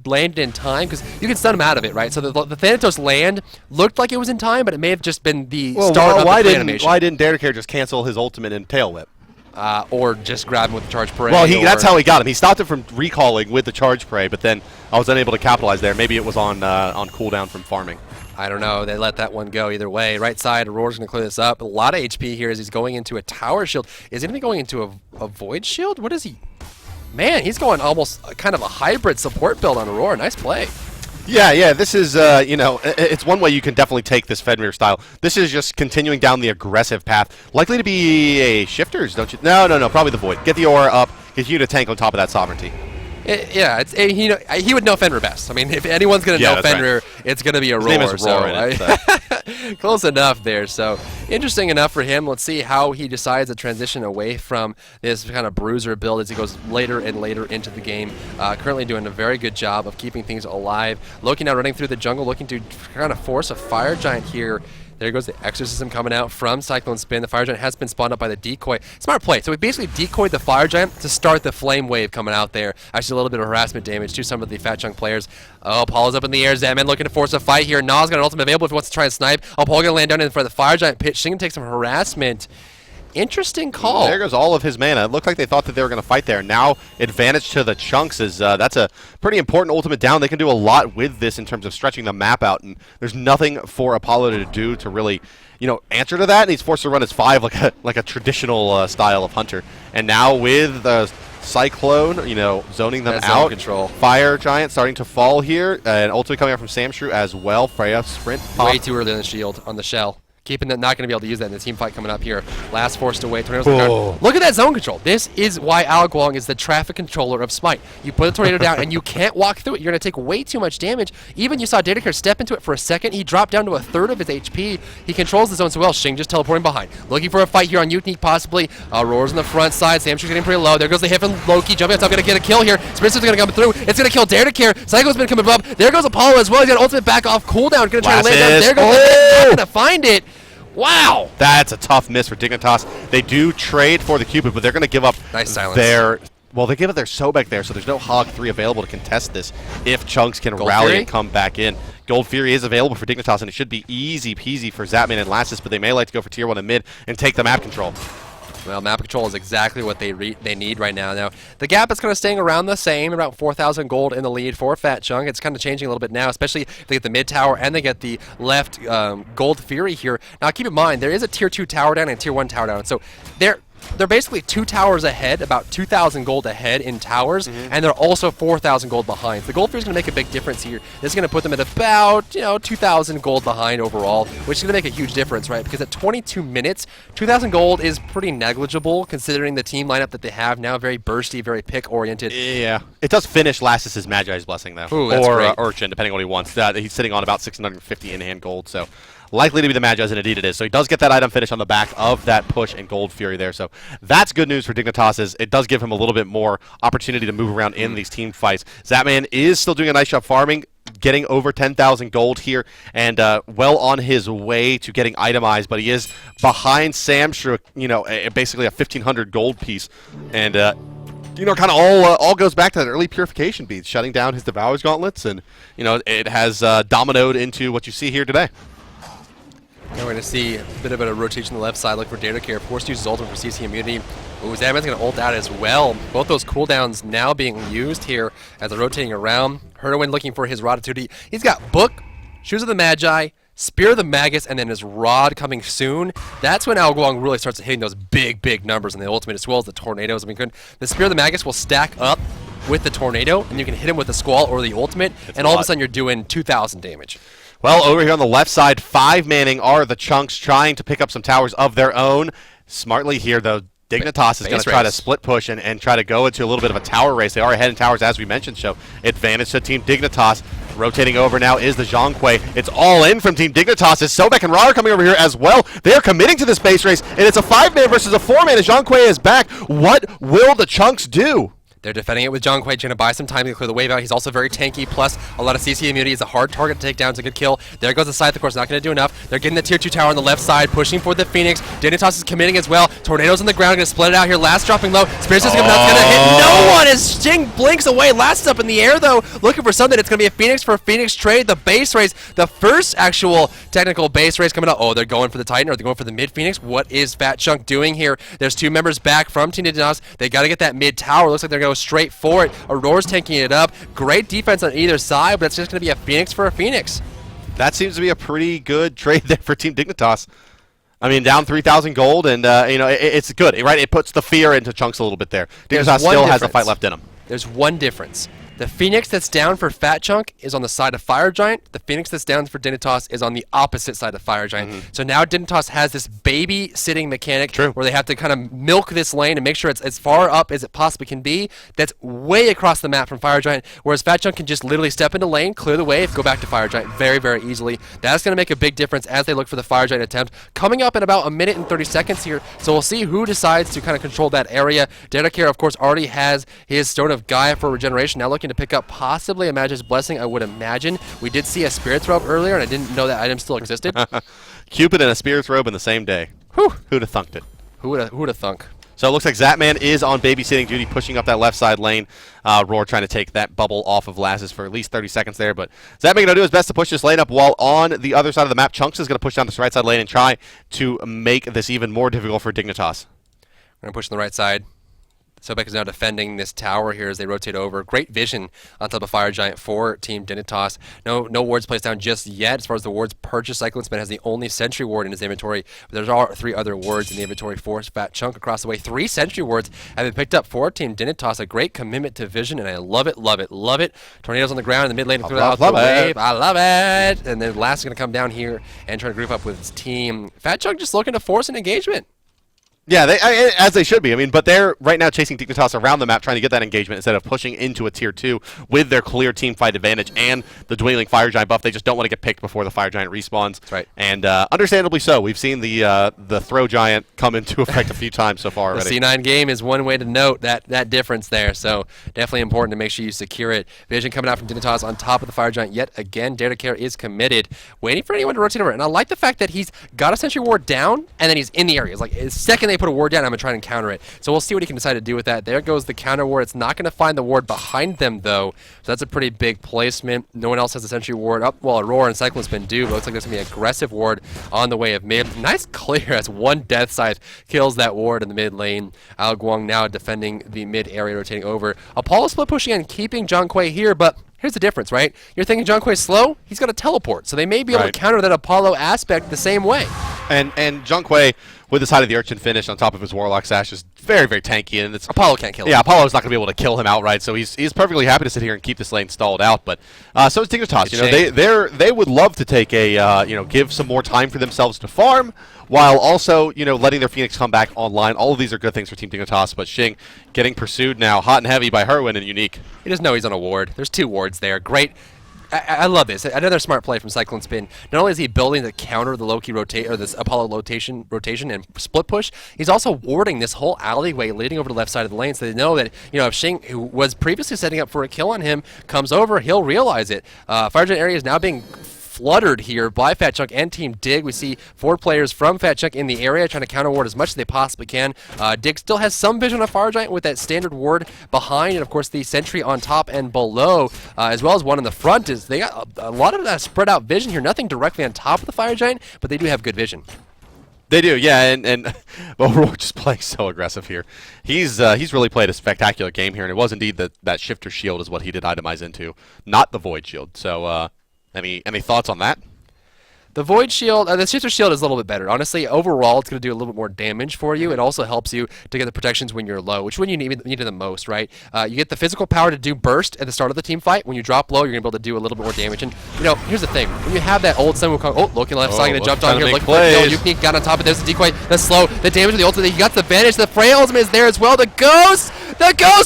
landed in time, because you can stun him out of it, right? So the Thanatos land looked like it was in time, but it may have just been the start of the play animation. Why didn't Dare to Care just cancel his ultimate and tail whip? Or just grab him with the charge parade. Well, that's how he got him. He stopped it from recalling with the charge parade, but then I was unable to capitalize there. Maybe it was on cooldown from farming. I don't know. They let that one go either way. Right side, Aurora's going to clear this up. A lot of HP here as he's going into a tower shield. Is he going to be going into a void shield? What is he? Man, he's going almost kind of a hybrid support build on Aurora. Nice play. Yeah, this is, you know, it's one way you can definitely take this Fenrir style. This is just continuing down the aggressive path. Likely to be a Shifters, don't you? No, probably the Void. Get the aura up, get you to tank on top of that Sovereignty. He would know Fenrir best. I mean, if anyone's going to know Fenrir, it's going to be Aurora. His name is Aurora, so. Close enough there. So interesting enough for him. Let's see how he decides to transition away from this kind of bruiser build as he goes later and later into the game. Currently doing a very good job of keeping things alive. Loki now running through the jungle, looking to kind of force a Fire Giant here. There goes the Exorcism coming out from Cyclone Spin. The Fire Giant has been spawned up by the decoy. Smart play. So we basically decoyed the Fire Giant to start the Flame Wave coming out there. Actually, a little bit of harassment damage to some of the Fat Chunk players. Oh, Paul's up in the air. Zadman looking to force a fight here. Naw's got an ultimate available if he wants to try and snipe. Oh, Paul going to land down in front of the Fire Giant pitch. Xing take some harassment. Interesting call. There goes all of his mana. It looked like they thought that they were going to fight there. Now, advantage to the Chunks is that's a pretty important ultimate down. They can do a lot with this in terms of stretching the map out, and there's nothing for Apollo to do to really, you know, answer to that. And he's forced to run his 5 like a traditional style of Hunter. And now with the Cyclone, you know, zoning them out. Control. Fire Giant starting to fall here, and ultimate coming out from Samshrew as well. Freya sprint. Way too early on the shield on the shell. keeping them not going to be able to use that in the team fight coming up here. Last forced away. Tornadoes on the ground. Look at that zone control. This is why Guang is the traffic controller of Smite. You put the tornado down and you can't walk through it. You're going to take way too much damage. Even you saw Dignitas step into it for a second. He dropped down to a third of his HP. He controls the zone so well. Shing just teleporting behind. Looking for a fight here on Unique possibly. Roar's on the front side. Samshu's getting pretty low. There goes the hit from Loki. Jumping on top, going to get a kill here. Spencer's going to come through. It's going to kill Dare to Care. Psycho's been coming up. There goes Apollo as well. He's got ultimate back off cooldown. Going to try to land down. There goes the hit. Not going to find it. Wow. That's a tough miss for Dignitas. They do trade for the Cupid, but they're going to give up their... Well, they give up their Sobek there, so there's no Hog 3 available to contest this if Chunks can rally and come back in. Gold Fury is available for Dignitas, and it should be easy peasy for Zapman and Lassus, but they may like to go for Tier 1 and mid and take the map control. Well, map control is exactly what they need right now. Now, the gap is kind of staying around the same, about 4,000 gold in the lead for Fat Chunk. It's kind of changing a little bit now, especially if they get the mid tower and they get the left Gold Fury here. Now, keep in mind, there is a Tier 2 tower down and a Tier 1 tower down, so they're basically 2 towers ahead, about 2,000 gold ahead in towers, and they're also 4,000 gold behind. The Gold Fury is going to make a big difference here. This is going to put them at about 2,000 gold behind overall, which is going to make a huge difference, right? Because at 22 minutes, 2,000 gold is pretty negligible considering the team lineup that they have now. Very bursty, very pick-oriented. Yeah. It does finish Lassus' Magi's Blessing, though. Ooh, that's great. Urchin, depending on what he wants. He's sitting on about 650 in-hand gold, so... likely to be the Magi's, and indeed it is. So he does get that item finish on the back of that push and Gold Fury there. So that's good news for Dignitas. Is it does give him a little bit more opportunity to move around in these team fights. Zapman is still doing a nice job farming, getting over 10,000 gold here, and well on his way to getting itemized, but he is behind Samshru, basically a 1,500 gold piece. And kind of all goes back to that early purification beads, shutting down his Devourer's Gauntlets, and, it has dominoed into what you see here today. Now we're going to see a bit of a rotation on the left side. Look for Data Care. Forced to use his ultimate for CC immunity. Ooh, Zapman's going to ult out as well. Both those cooldowns now being used here as they're rotating around. Herdwin looking for his Rod-Tutti. He's got Book, Shoes of the Magi, Spear of the Magus, and then his Rod coming soon. That's when Guang really starts hitting those big numbers in the ultimate, as well as the Tornadoes. The Spear of the Magus will stack up with the Tornado, and you can hit him with the Squall or the ultimate, and all of a sudden you're doing 2,000 damage. Well, over here on the left side, 5-manning are the Chunks trying to pick up some towers of their own. Smartly here, though, Dignitas is going to try to split push and try to go into a little bit of a tower race. They are ahead in towers, as we mentioned, so advantage to Team Dignitas. Rotating over now is the Zhonghui. It's all in from Team Dignitas. As Sobek and Ra are coming over here as well. They are committing to this base race, and it's a 5-man versus a 4-man as Zhonghui is back. What will the Chunks do? They're defending it with Zhonghui, trying to buy some time to clear the wave out. He's also very tanky, plus a lot of CC immunity. He's a hard target to take down. It's a good kill. There goes the Scythe, of course, not going to do enough. They're getting the Tier 2 tower on the left side, pushing for the Phoenix. Dignitas is committing as well. Tornadoes on the ground, going to split it out here. Last dropping low. Spears is coming out, going to hit no one as Sting blinks away. Last is up in the air, though, looking for something. It's going to be a Phoenix for a Phoenix trade. The base race, the first actual technical base race coming up. Oh, they're going for the Titan, or they're going for the mid Phoenix. What is Fat Chunk doing here? There's 2 members back from Team Dignitas. They got to get that mid tower. Looks like they're going to go straight for it. Aurora's tanking it up. Great defense on either side, but it's just going to be a Phoenix for a Phoenix. That seems to be a pretty good trade there for Team Dignitas. I mean, down 3,000 gold, and it's good, right? It puts the fear into Chunks a little bit there. Dignitas still has the fight left in him. There's one difference. The Phoenix that's down for Fat Chunk is on the side of Fire Giant. The Phoenix that's down for Dignitas is on the opposite side of Fire Giant. So now Dignitas has this baby-sitting mechanic where they have to kind of milk this lane and make sure it's as far up as it possibly can be. That's way across the map from Fire Giant, whereas Fat Chunk can just literally step into lane, clear the wave, go back to Fire Giant very, very easily. That's going to make a big difference as they look for the Fire Giant attempt. Coming up in about 1 minute and 30 seconds here, so we'll see who decides to kind of control that area. Dedicare, of course, already has his Stone of Gaia for regeneration, now looking to pick up possibly a Magi's Blessing, I would imagine. We did see a Spirit's Robe earlier, and I didn't know that item still existed. Cupid and a Spirit's Robe in the same day. Whew. Who'd have thunked it? Who would have thunk? So it looks like Zapman is on babysitting duty, pushing up that left side lane. Roar trying to take that bubble off of Lassus for at least 30 seconds there. But Zapman going to do his best to push this lane up, while on the other side of the map, Chunks is going to push down this right side lane and try to make this even more difficult for Dignitas. We're going to push on the right side. Sobek is now defending this tower here as they rotate over. Great vision on top of Fire Giant for Team Dignitas. No wards placed down just yet. As far as the wards purchased, Cyclone Spin has the only Sentry Ward in his inventory. But there are 3 other wards in the inventory for Fat Chunk across the way. 3 Sentry Wards have been picked up for Team Dignitas. A great commitment to vision, and I love it, love it, love it. Tornadoes on the ground in the mid lane. Love it. I love it. And then Last is going to come down here and try to group up with his team. Fat Chunk just looking to force an engagement. Yeah, as they should be. I mean, but they're right now chasing Dignitas around the map, trying to get that engagement instead of pushing into a tier 2 with their clear team fight advantage and the dwindling Fire Giant buff. They just don't want to get picked before the Fire Giant respawns. That's right. And understandably so. We've seen the Throw Giant come into effect a few times so far already. The C9 game is one way to note that difference there. So definitely important to make sure you secure it. Vision coming out from Dignitas on top of the Fire Giant yet again. Dare to Care is committed, waiting for anyone to rotate over. And I like the fact that he's got a Sentry Ward down and then he's in the area. It's like the second they put a ward down, I'm going to try and counter it. So we'll see what he can decide to do with that. There goes the counter ward. It's not going to find the ward behind them, though. So that's a pretty big placement. No one else has a Sentry Ward up. Well, Aurora and Cyclone Spin do, but it looks like there's going to be an aggressive ward on the way of mid. Nice clear as one Death Scythe kills that ward in the mid lane. Al Guang now defending the mid area, rotating over. Apollo split pushing and keeping Zhang Kuei here, but here's the difference, right? You're thinking Zhang Kuei's slow? He's got a teleport, so they may be able to counter that Apollo aspect the same way. And Zhang Kuei, with the side of the Urchin finish on top of his Warlock Sash, is very, very tanky. And it's Apollo can't kill him. Yeah, Apollo's not going to be able to kill him outright, so he's perfectly happy to sit here and keep this lane stalled out. But so is Dignitas. You know, they would love to take a give some more time for themselves to farm, while also letting their Phoenix come back online. All of these are good things for Team Dignitas. But Xing getting pursued now, hot and heavy by Herwin and Unique. He doesn't know he's on a ward. There's 2 wards there. Great. I love this. Another smart play from Cyclone Spin. Not only is he building to counter the Loki rotate or this Apollo rotation and split push, he's also warding this whole alleyway leading over to the left side of the lane. So they know that if Xing, who was previously setting up for a kill on him, comes over, he'll realize it. Fire Giant area is now being fluttered here by Fat Chunk and Team Dig. We see 4 players from Fat Chunk in the area trying to counter ward as much as they possibly can. Dig still has some vision on Fire Giant with that standard ward behind, and of course the sentry on top and below, as well as one in the front. They got a lot of that spread out vision here. Nothing directly on top of the Fire Giant, but they do have good vision. They do, yeah, and Aurora just playing so aggressive here. He's really played a spectacular game here, and it was indeed that Shifter Shield is what he did itemize into, not the Void Shield. So, any thoughts on that? The Void Shield, the Shifter Shield is a little bit better. Honestly, overall, it's going to do a little bit more damage for you. It also helps you to get the protections when you're low, which is when you need it the most, right? You get the physical power to do burst at the start of the team fight. When you drop low, you're going to be able to do a little bit more damage. And, here's the thing. When you have that old Sun Wukong, looking left side, going to jump down here, looking for a kill. Yuki got on top of this, the decoy, that's slow. The damage of the ultimate, he got the advantage. The Freya ultimate is there as well. The Ghost,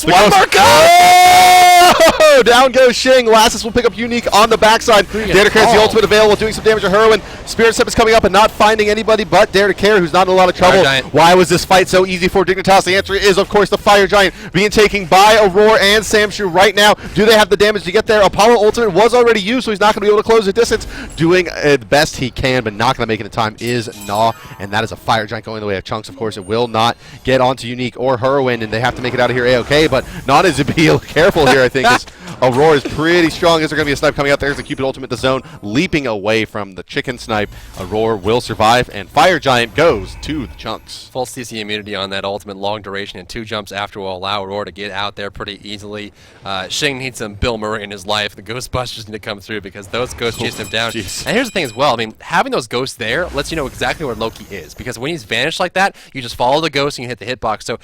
one more Ghost! Oh, down goes Xing. Lassus will pick up Unique on the backside. Dare to Care has the ultimate available, doing some damage to Herwin. Spirit Step is coming up and not finding anybody but Dare to Care, who's not in a lot of trouble. Why was this fight so easy for Dignitas? The answer is, of course, the Fire Giant being taken by Aurora and Samshu right now. Do they have the damage to get there? Apollo ultimate was already used, so he's not going to be able to close the distance. Doing the best he can, but not going to make it in time is Gnaw, and that is a Fire Giant going the way of Chunks, of course. It will not get onto Unique or Herwin, and they have to make it out of here A-okay, but not as to be careful here, I think, as Aurora is pretty strong. Is there going to be a snipe coming out? There's the Cupid ultimate, the zone, leaping away from the chicken snipe. Aurora will survive, and Fire Giant goes to the Chunks. Full CC immunity on that ultimate, long duration, and 2 jumps after will allow Aurora to get out there pretty easily. Xing needs some Bill Murray in his life. The Ghostbusters need to come through because those ghosts chased him down. Geez. And here's the thing as well. I mean, having those ghosts there lets you know exactly where Loki is, because when he's vanished like that, you just follow the ghost and you hit the hitbox. So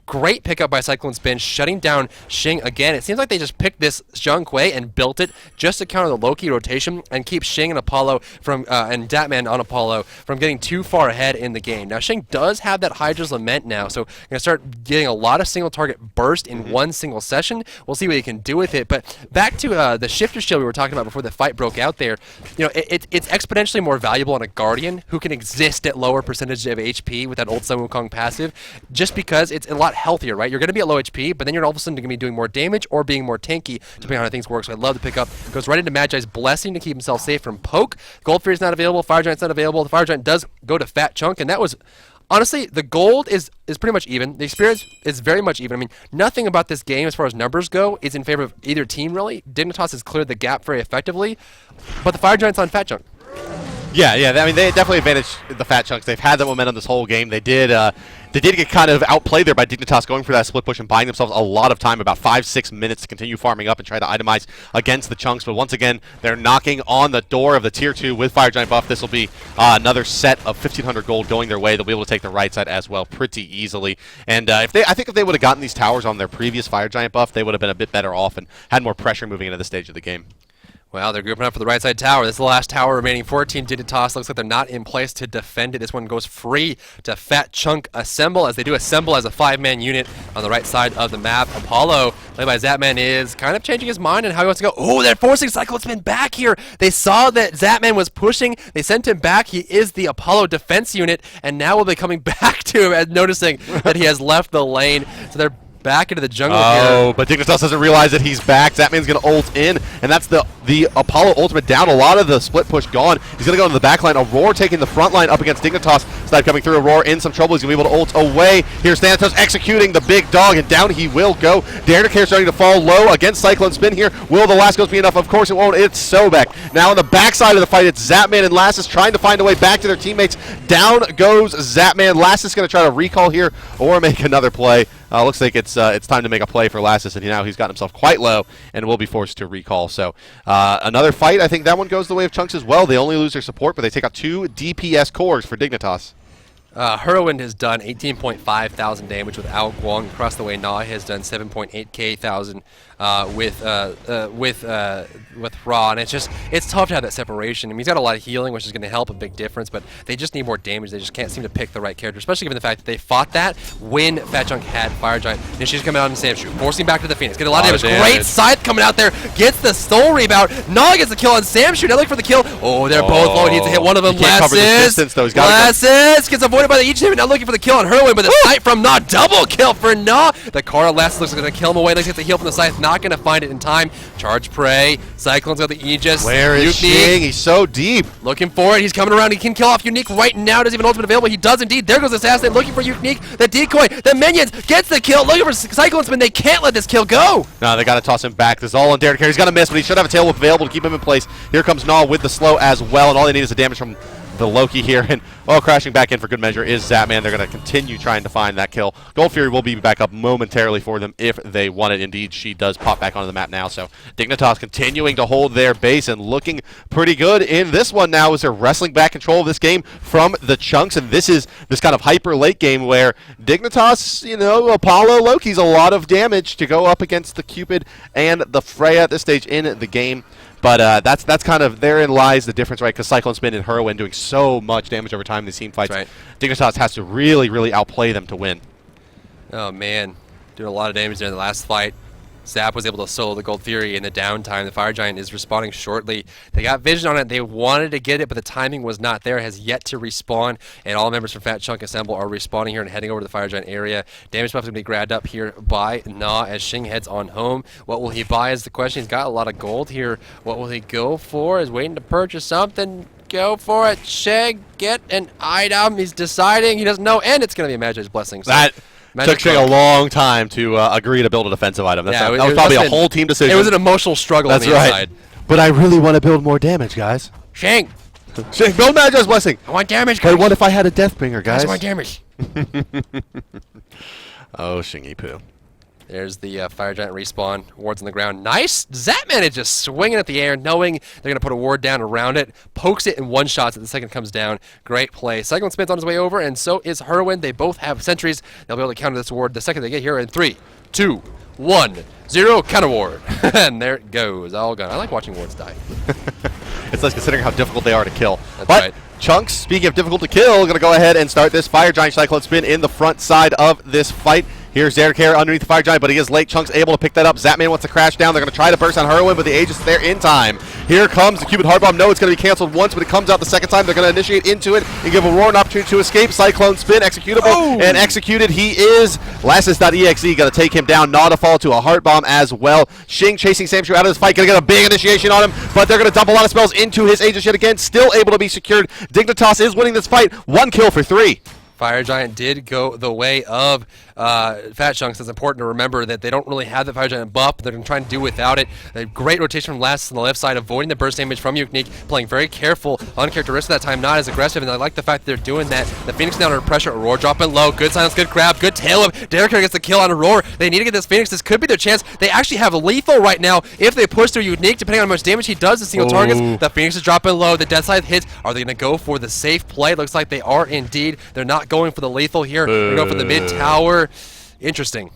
great pickup by Cyclone Spin, shutting down Xing again. It seems like they just picked this Zhang Kuei and built it just to counter the Loki rotation and keep Xing and Apollo from and Datman on Apollo from getting too far ahead in the game. Now Xing does have that Hydra's Lament now, so you're gonna start getting a lot of single target burst in one single session. We'll see what he can do with it. But back to the Shifter Shield we were talking about before the fight broke out there. It's exponentially more valuable on a Guardian who can exist at lower percentage of HP with that old Sun Wukong passive, just because it's a lot healthier, right? You're going to be at low HP, but then you're all of a sudden going to be doing more damage or being more tanky, depending on how things work. So I love the pickup. Goes right into Magi's Blessing to keep himself safe from poke. Gold Fury's not available. Fire Giant's not available. The Fire Giant does go to Fat Chunk, and that was... Honestly, the gold is pretty much even. The experience is very much even. I mean, nothing about this game, as far as numbers go, is in favor of either team, really. Dignitas has cleared the gap very effectively, but the Fire Giant's on Fat Chunk. Yeah. I mean, they definitely advantage the Fat Chunks. They've had that momentum this whole game. They did They did get kind of outplayed there by Dignitas going for that split push and buying themselves a lot of time, about 5-6 minutes to continue farming up and try to itemize against the Chunks. But once again, they're knocking on the door of the Tier 2 with Fire Giant buff. This will be another set of 1,500 gold going their way. They'll be able to take the right side as well pretty easily. And I think if they would have gotten these towers on their previous Fire Giant buff, they would have been a bit better off and had more pressure moving into this stage of the game. Well, they're grouping up for the right side tower. This is the last tower remaining. 14 Dignitas. Looks like they're not in place to defend it. This one goes free to Fat Chunk assemble, as they do assemble as a 5-man unit on the right side of the map. Apollo, played by Zapman, is kind of changing his mind on how he wants to go. Oh, they're forcing Cyclone Spin back here. They saw that Zapman was pushing. They sent him back. He is the Apollo defense unit, and now we'll be coming back to him and noticing that he has left the lane. So they're back into the jungle here. Oh, but Dignitas doesn't realize that he's back. Zapman's going to ult in, and that's the Apollo ultimate down. A lot of the split push gone. He's going to go into the back line. Aurora taking the front line up against Dignitas. Snipe coming through. Aurora in some trouble. He's going to be able to ult away. Here's Thanatos executing the big dog, and down he will go. Dignitas starting to fall low against Cyclone Spin here. Will the last ghost be enough? Of course it won't. It's Sobek. Now on the backside of the fight, it's Zapman and Lassus trying to find a way back to their teammates. Down goes Zapman. Lassus going to try to recall here or make another play. Looks like it's time to make a play for Lassus, and now he's gotten himself quite low and will be forced to recall. So another fight. I think that one goes the way of Chunks as well. They only lose their support, but they take out 2 DPS cores for Dignitas. Heroin has done 18.5 thousand damage with Ao Guang. Across the way, Na has done 7.8k thousand with Ra, and it's tough to have that separation. I mean, he's got a lot of healing, which is going to help a big difference, but they just need more damage. They just can't seem to pick the right character, especially given the fact that they fought that when Fat Chunk had Fire Giant. And she's coming out in Sam Shoot, forcing back to the Phoenix. Get a lot of damage. Great Scythe coming out there, gets the soul rebound. Na gets the kill on Sam Shoot. Now looking for the kill. Oh, they're both low. He needs to hit one of them. Lassus gets avoided by the Aegis, now looking for the kill on Heroin, but the Scythe from Na, double kill for Na. The Kara Lassus looks like they're going to kill him away. Let's get the heal from the Scythe, not going to find it in time. Charge Prey. Cyclone's got the Aegis. Where is Shing? He's so deep. Looking for it. He's coming around. He can kill off Unique right now. Doesn't even ultimate available. He does indeed. There goes Assassin looking for Unique. The decoy. The minions gets the kill. Looking for Cyclone Spin. They can't let this kill go. No, they got to toss him back. This is all on Derek here. He's going to miss, but he should have a tail whip available to keep him in place. Here comes Na with the slow as well, and all they need is the damage from the Loki here, and crashing back in for good measure is Zapman. They're going to continue trying to find that kill. Gold Fury will be back up momentarily for them if they want it. Indeed, she does pop back onto the map now. So Dignitas continuing to hold their base and looking pretty good in this one now as they're wrestling back control of this game from the Chunks. And this is this kind of hyper late game where Dignitas, Apollo, Loki's a lot of damage to go up against the Cupid and the Freya at this stage in the game. But that's kind of, therein lies the difference, right? Because Cyclone Spin and Heroin doing so much damage over time in these team fights. Right. Dignitas has to really, really outplay them to win. Oh, man. Doing a lot of damage there in the last fight. Zap was able to solo the Gold Fury in the downtime. The Fire Giant is respawning shortly. They got vision on it. They wanted to get it, but the timing was not there. It has yet to respawn, and all members from Fat Chunk Assemble are respawning here and heading over to the Fire Giant area. Damage buff is going to be grabbed up here by Na as Shing heads on home. What will he buy is the question. He's got a lot of gold here. What will he go for? He's waiting to purchase something. Go for it. Shing, get an item. He's deciding. He doesn't know, and it's going to be a Magi's Blessing. So took Shing a long time to agree to build a defensive item. That was probably a whole team decision. It was an emotional struggle on the inside. But I really want to build more damage, guys. Shing, build Magi's Blessing. I want damage, guys. But what if I had a Deathbringer, guys? I want damage. Oh, Shingy Poo. There's the Fire Giant respawn. Wards on the ground. Nice. Zapman is just swinging at the air, knowing they're going to put a ward down around it. Pokes it in one shot so the second comes down. Great play. Cyclone Spin's on his way over, and so is Heroin. They both have sentries. They'll be able to counter this ward the second they get here in 3, 2, 1, 0. Counter ward. And there it goes. All gone. I like watching wards die. It's nice considering how difficult they are to kill. That's but right. Chunks, speaking of difficult to kill, going to go ahead and start this Fire Giant Cyclone Spin in the front side of this fight. Here's Derek here underneath the Fire Giant, but he is late. Chunks able to pick that up. Zapman wants to crash down. They're going to try to burst on Heroin, but the Aegis is there in time. Here comes the Cupid Hard Bomb. No, it's going to be canceled once, but it comes out the second time. They're going to initiate into it and give Aurora an opportunity to escape. Cyclone Spin, executable, and executed he is. Lassus.exe going to take him down. Na to fall to a Heart Bomb as well. Shing chasing Samshu out of this fight. Going to get a big initiation on him, but they're going to dump a lot of spells into his Aegis yet again. Still able to be secured. Dignitas is winning this fight. 1 kill for 3. Fire Giant did go the way of Fat Chunks. It's important to remember that they don't really have the Fire Giant buff. They're going to try and do without it. A great rotation from Last on the left side, avoiding the burst damage from Unique, playing very careful, uncharacteristic that time, not as aggressive, and I like the fact that they're doing that. The Phoenix down under pressure, Aurora dropping low, good silence, good grab, good tail whip. Derek gets the kill on Aurora. They need to get this Phoenix. This could be their chance. They actually have lethal right now if they push through Unique, depending on how much damage he does to single targets. The Phoenix is dropping low. The dead side hits. Are they going to go for the safe play? Looks like they are indeed. They're not going for the lethal here. They're going for the mid tower. Interesting.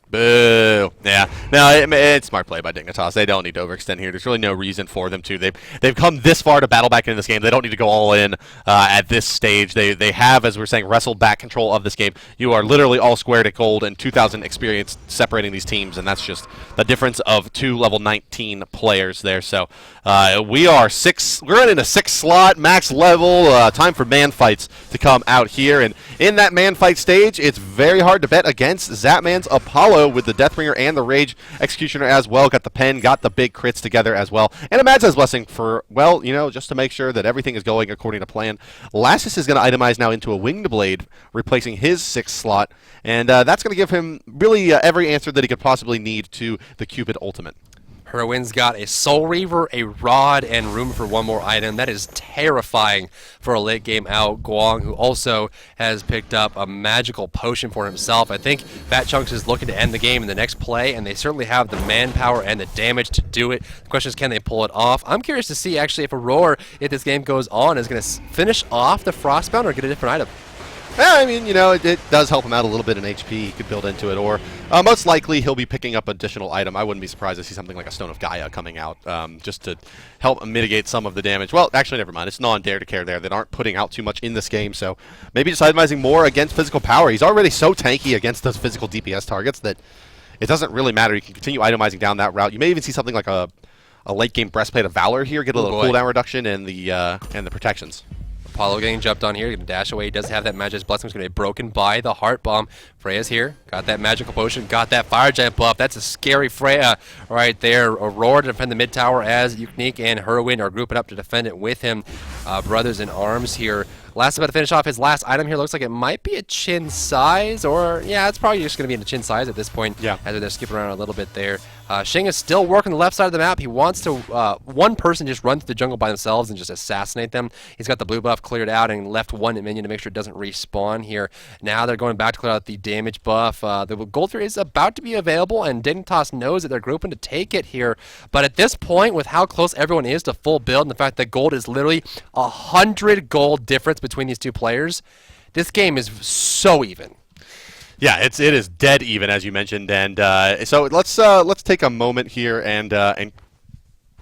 Boo. Yeah. No, it's smart play by Dignitas. They don't need to overextend here. There's really no reason for them to. They've come this far to battle back into this game. They don't need to go all in at this stage. They have, as we're saying, wrestled back control of this game. You are literally all squared at gold and 2,000 experience separating these teams, and that's just the difference of 2 level 19 players there. So we are we're in a 6 slot max level. Time for man fights to come out here, and in that man fight stage, it's very hard to bet against Zapman's Apollo with the Deathbringer and the Rage Executioner as well. Got the pen, got the big crits together as well. And a Magi's Blessing for, well, just to make sure that everything is going according to plan. Lassus is going to itemize now into a Winged Blade, replacing his 6th slot. And that's going to give him really every answer that he could possibly need to the Cupid Ultimate. Heroine's got a Soul Reaver, a Rod, and room for one more item. That is terrifying for a late game out. Guang, who also has picked up a magical potion for himself. I think Fat Chunks is looking to end the game in the next play, and they certainly have the manpower and the damage to do it. The question is, can they pull it off? I'm curious to see, actually, if Aurora, if this game goes on, is going to finish off the Frostbound or get a different item. I mean, it does help him out a little bit in HP. He could build into it, or most likely he'll be picking up additional item. I wouldn't be surprised to see something like a Stone of Gaia coming out, just to help mitigate some of the damage. Well, actually, never mind. It's non-Dare to Care there that aren't putting out too much in this game, so maybe just itemizing more against physical power. He's already so tanky against those physical DPS targets that it doesn't really matter. You can continue itemizing down that route. You may even see something like a late game Breastplate of Valor here, get a little cooldown reduction and the protections. Apollo getting jumped on here, going to dash away. He does have that Magi's Blessing. He's going to be broken by the Heart Bomb. Freya's here. Got that magical potion. Got that Fire Giant buff. That's a scary Freya right there. Aurora to defend the mid tower as Unique and Heroine are grouping up to defend it with him. Brothers in arms here. Last about to finish off his last item here. Looks like it might be a chin size, or yeah, it's probably just going to be in a chin size at this point. Yeah. As they're skipping around a little bit there. Shing is still working the left side of the map. He wants to one person just run through the jungle by themselves and just assassinate them. He's got the blue buff cleared out and left one minion to make sure it doesn't respawn here. Now they're going back to clear out the damage buff. The Gold Fury is about to be available, and Dignitas knows that they're grouping to take it here. But at this point, with how close everyone is to full build and the fact that gold is literally 100 gold difference between these two players, this game is so even. Yeah, it is dead even, as you mentioned, and so let's take a moment here and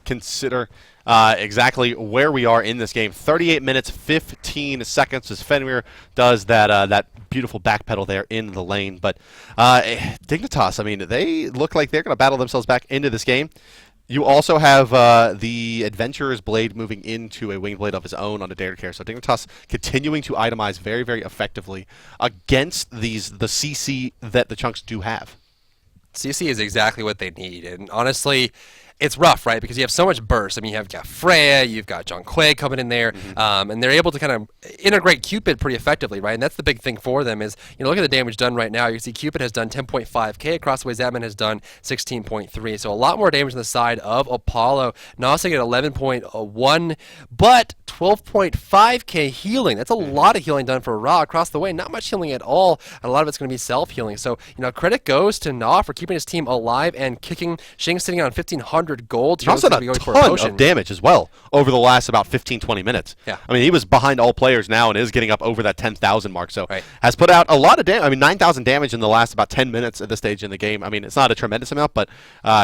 consider exactly where we are in this game. 38 minutes, 15 seconds as Fenrir does that beautiful backpedal there in the lane. But Dignitas, I mean, they look like they're going to battle themselves back into this game. You also have the Adventurer's Blade moving into a Winged Blade of his own on a Dare to Care. So Dignitas continuing to itemize very, very effectively against the CC that the Chunks do have. CC is exactly what they need, and honestly, it's rough, right? Because you have so much burst. I mean, you've got Freya, you've got John Quaid coming in there, and they're able to kind of integrate Cupid pretty effectively, right? And that's the big thing for them is, look at the damage done right now. You see Cupid has done 10.5k across the way. Zapman has done 16.3. So a lot more damage on the side of Apollo. Nasa at 11.1, but 12.5k healing. That's a lot of healing done for Ra across the way. Not much healing at all, and a lot of it's going to be self-healing. So, credit goes to Na for keeping his team alive and kicking. Shing sitting on 1,500 gold. He also done a ton of damage as well over the last about 15-20 minutes. Yeah. I mean, he was behind all players now and is getting up over that 10,000 mark. So has put out a lot of damage. I mean, 9,000 damage in the last about 10 minutes at this stage in the game. I mean, it's not a tremendous amount, but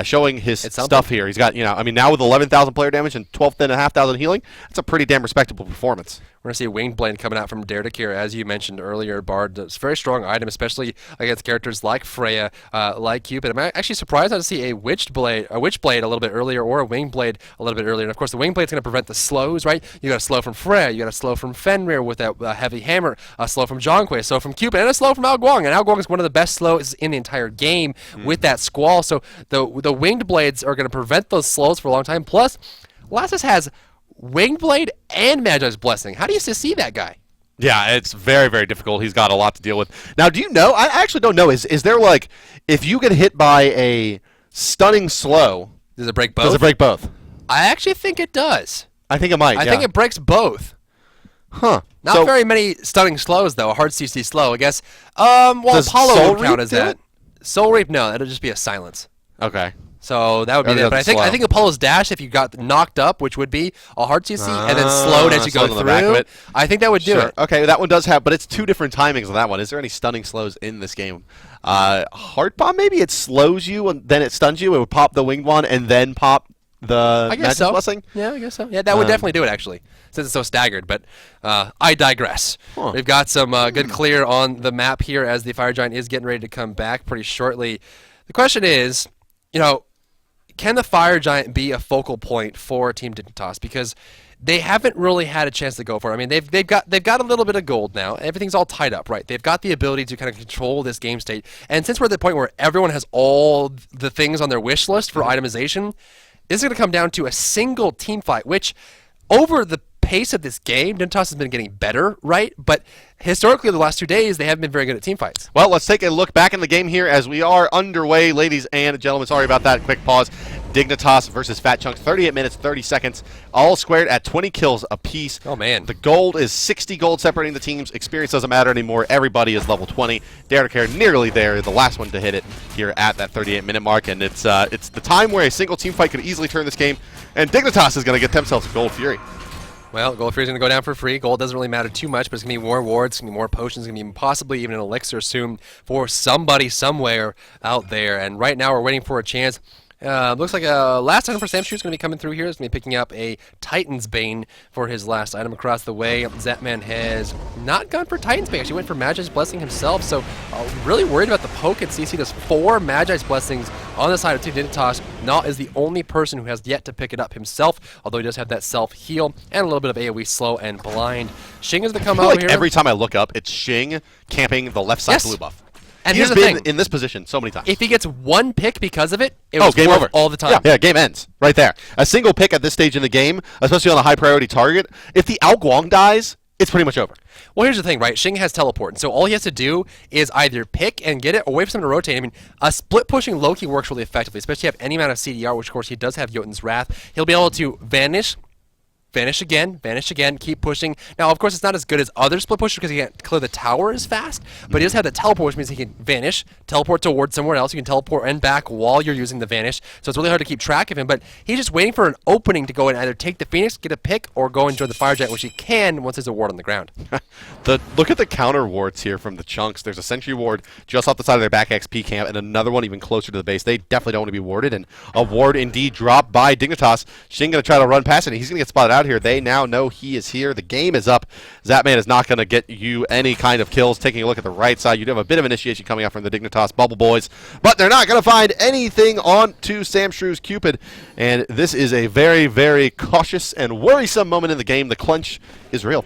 showing his stuff here. He's got, I mean, now with 11,000 player damage and 12,500 healing, that's a pretty damn respectable performance. We're going to see a Winged Blade coming out from Dare to Care, as you mentioned earlier, Bard. It's a very strong item, especially against characters like Freya, like Cupid. I'm actually surprised not to see a Witch Blade a little bit earlier, or a Winged Blade a little bit earlier. And of course, the Winged Blade's going to prevent the slows, right? You got a slow from Freya, you got a slow from Fenrir with that heavy hammer, a slow from Jonquay, a slow from Cupid, and a slow from Al Guang. And Al Guang is one of the best slows in the entire game with that Squall. So the Winged Blades are going to prevent those slows for a long time. Plus, Lassus has Winged Blade and Magi's Blessing. How do you see that guy? Yeah, it's very, very difficult. He's got a lot to deal with. Now, do you know? I actually don't know. Is there like, if you get hit by a stunning slow, Does it break both? does it break both? I actually think it does. I think it might. I think it breaks both. Huh. Not very many stunning slows though. A hard CC slow, I guess. Well, Does Apollo Soul would count Reap as do that. it? Soul Reap, no, that'll just be a silence. Okay. So that would be Or that. But doesn't I slow. think Apollo's dash, if you got knocked up, which would be a hard CC, and then slowed as you go slowed on the back of through, it. I think that would do Sure. it. Okay, that one does have, but it's two different timings on that one. Is there any stunning slows in this game? Heart Bomb, maybe it slows you and then it stuns you. It would pop the winged one and then pop the I guess Magic so. Blessing. Yeah, I guess so. Yeah, that would definitely do it, actually, since it's so staggered. But I digress. Huh. We've got some good clear on the map here as the Fire Giant is getting ready to come back pretty shortly. The question is, can the Fire Giant be a focal point for Team Dignitas? Because they haven't really had a chance to go for it. I mean, they've got a little bit of gold now. Everything's all tied up, right? They've got the ability to kind of control this game state. And since we're at the point where everyone has all the things on their wish list for itemization, this is going to come down to a single team fight, which over the pace of this game, Dignitas has been getting better, right? But historically, the last 2 days, they haven't been very good at team fights. Well, let's take a look back in the game here as we are underway, ladies and gentlemen. Sorry about that quick pause. Dignitas versus Fat Chunk, 38 minutes, 30 seconds, all squared at 20 kills apiece. Oh, man. The gold is 60 gold separating the teams. Experience doesn't matter anymore. Everybody is level 20. Dare to Care nearly there, the last one to hit it here at that 38-minute mark. And it's the time where a single team fight could easily turn this game, and Dignitas is going to get themselves a Gold Fury. Well, Gold Fury's going to go down for free. Gold doesn't really matter too much, but it's going to be more wards, it's going to be more potions, it's going to be possibly even an elixir soon for somebody somewhere out there. And right now we're waiting for a chance. Looks like a last item for Samshu is going to be coming through here. He's going to be picking up a Titan's Bane for his last item across the way. Zapman has not gone for Titan's Bane. Actually went for Magi's Blessing himself. So really worried about the poke at CC. There's 4 Magi's Blessings on the side of Team Dignitas. Naw is the only person who has yet to pick it up himself, although he does have that self-heal and a little bit of AoE slow and blind. Shing is to come over here. Every time I look up, it's Shing camping the left side Yes. blue buff. And He's here's the been thing. in this position so many times. If he gets one pick because of it, it was game worth over all the time. Yeah, game ends right there. A single pick at this stage in the game, especially on a high priority target, if the Ao Guang dies, it's pretty much over. Well, here's the thing, right? Shing has teleport, and so all he has to do is either pick and get it or wait for someone to rotate. I mean, a split-pushing Loki works really effectively, especially if you have any amount of CDR, which, of course, he does have Jotun's Wrath. He'll be able to vanish again, keep pushing. Now, of course, it's not as good as other split pushers because he can't clear the tower as fast, but he does have the teleport, which means he can vanish, teleport towards somewhere else. You can teleport and back while you're using the vanish, so it's really hard to keep track of him, but he's just waiting for an opening to go and either take the Phoenix, get a pick, or go and join the Fire Giant, which he can once there's a ward on the ground. Look at the counter wards here from the Chunks. There's a Sentry ward just off the side of their back XP camp, and another one even closer to the base. They definitely don't want to be warded, and a ward indeed dropped by Dignitas. Shing going to try to run past it, and he's going to get spotted out here. They now know he is here. The game is up. Zapman is not going to get you any kind of kills. Taking a look at the right side, you do have a bit of initiation coming out from the Dignitas Bubble Boys, but they're not going to find anything on to Sam Shrew's Cupid, and this is a very, very cautious and worrisome moment in the game. The clinch is real.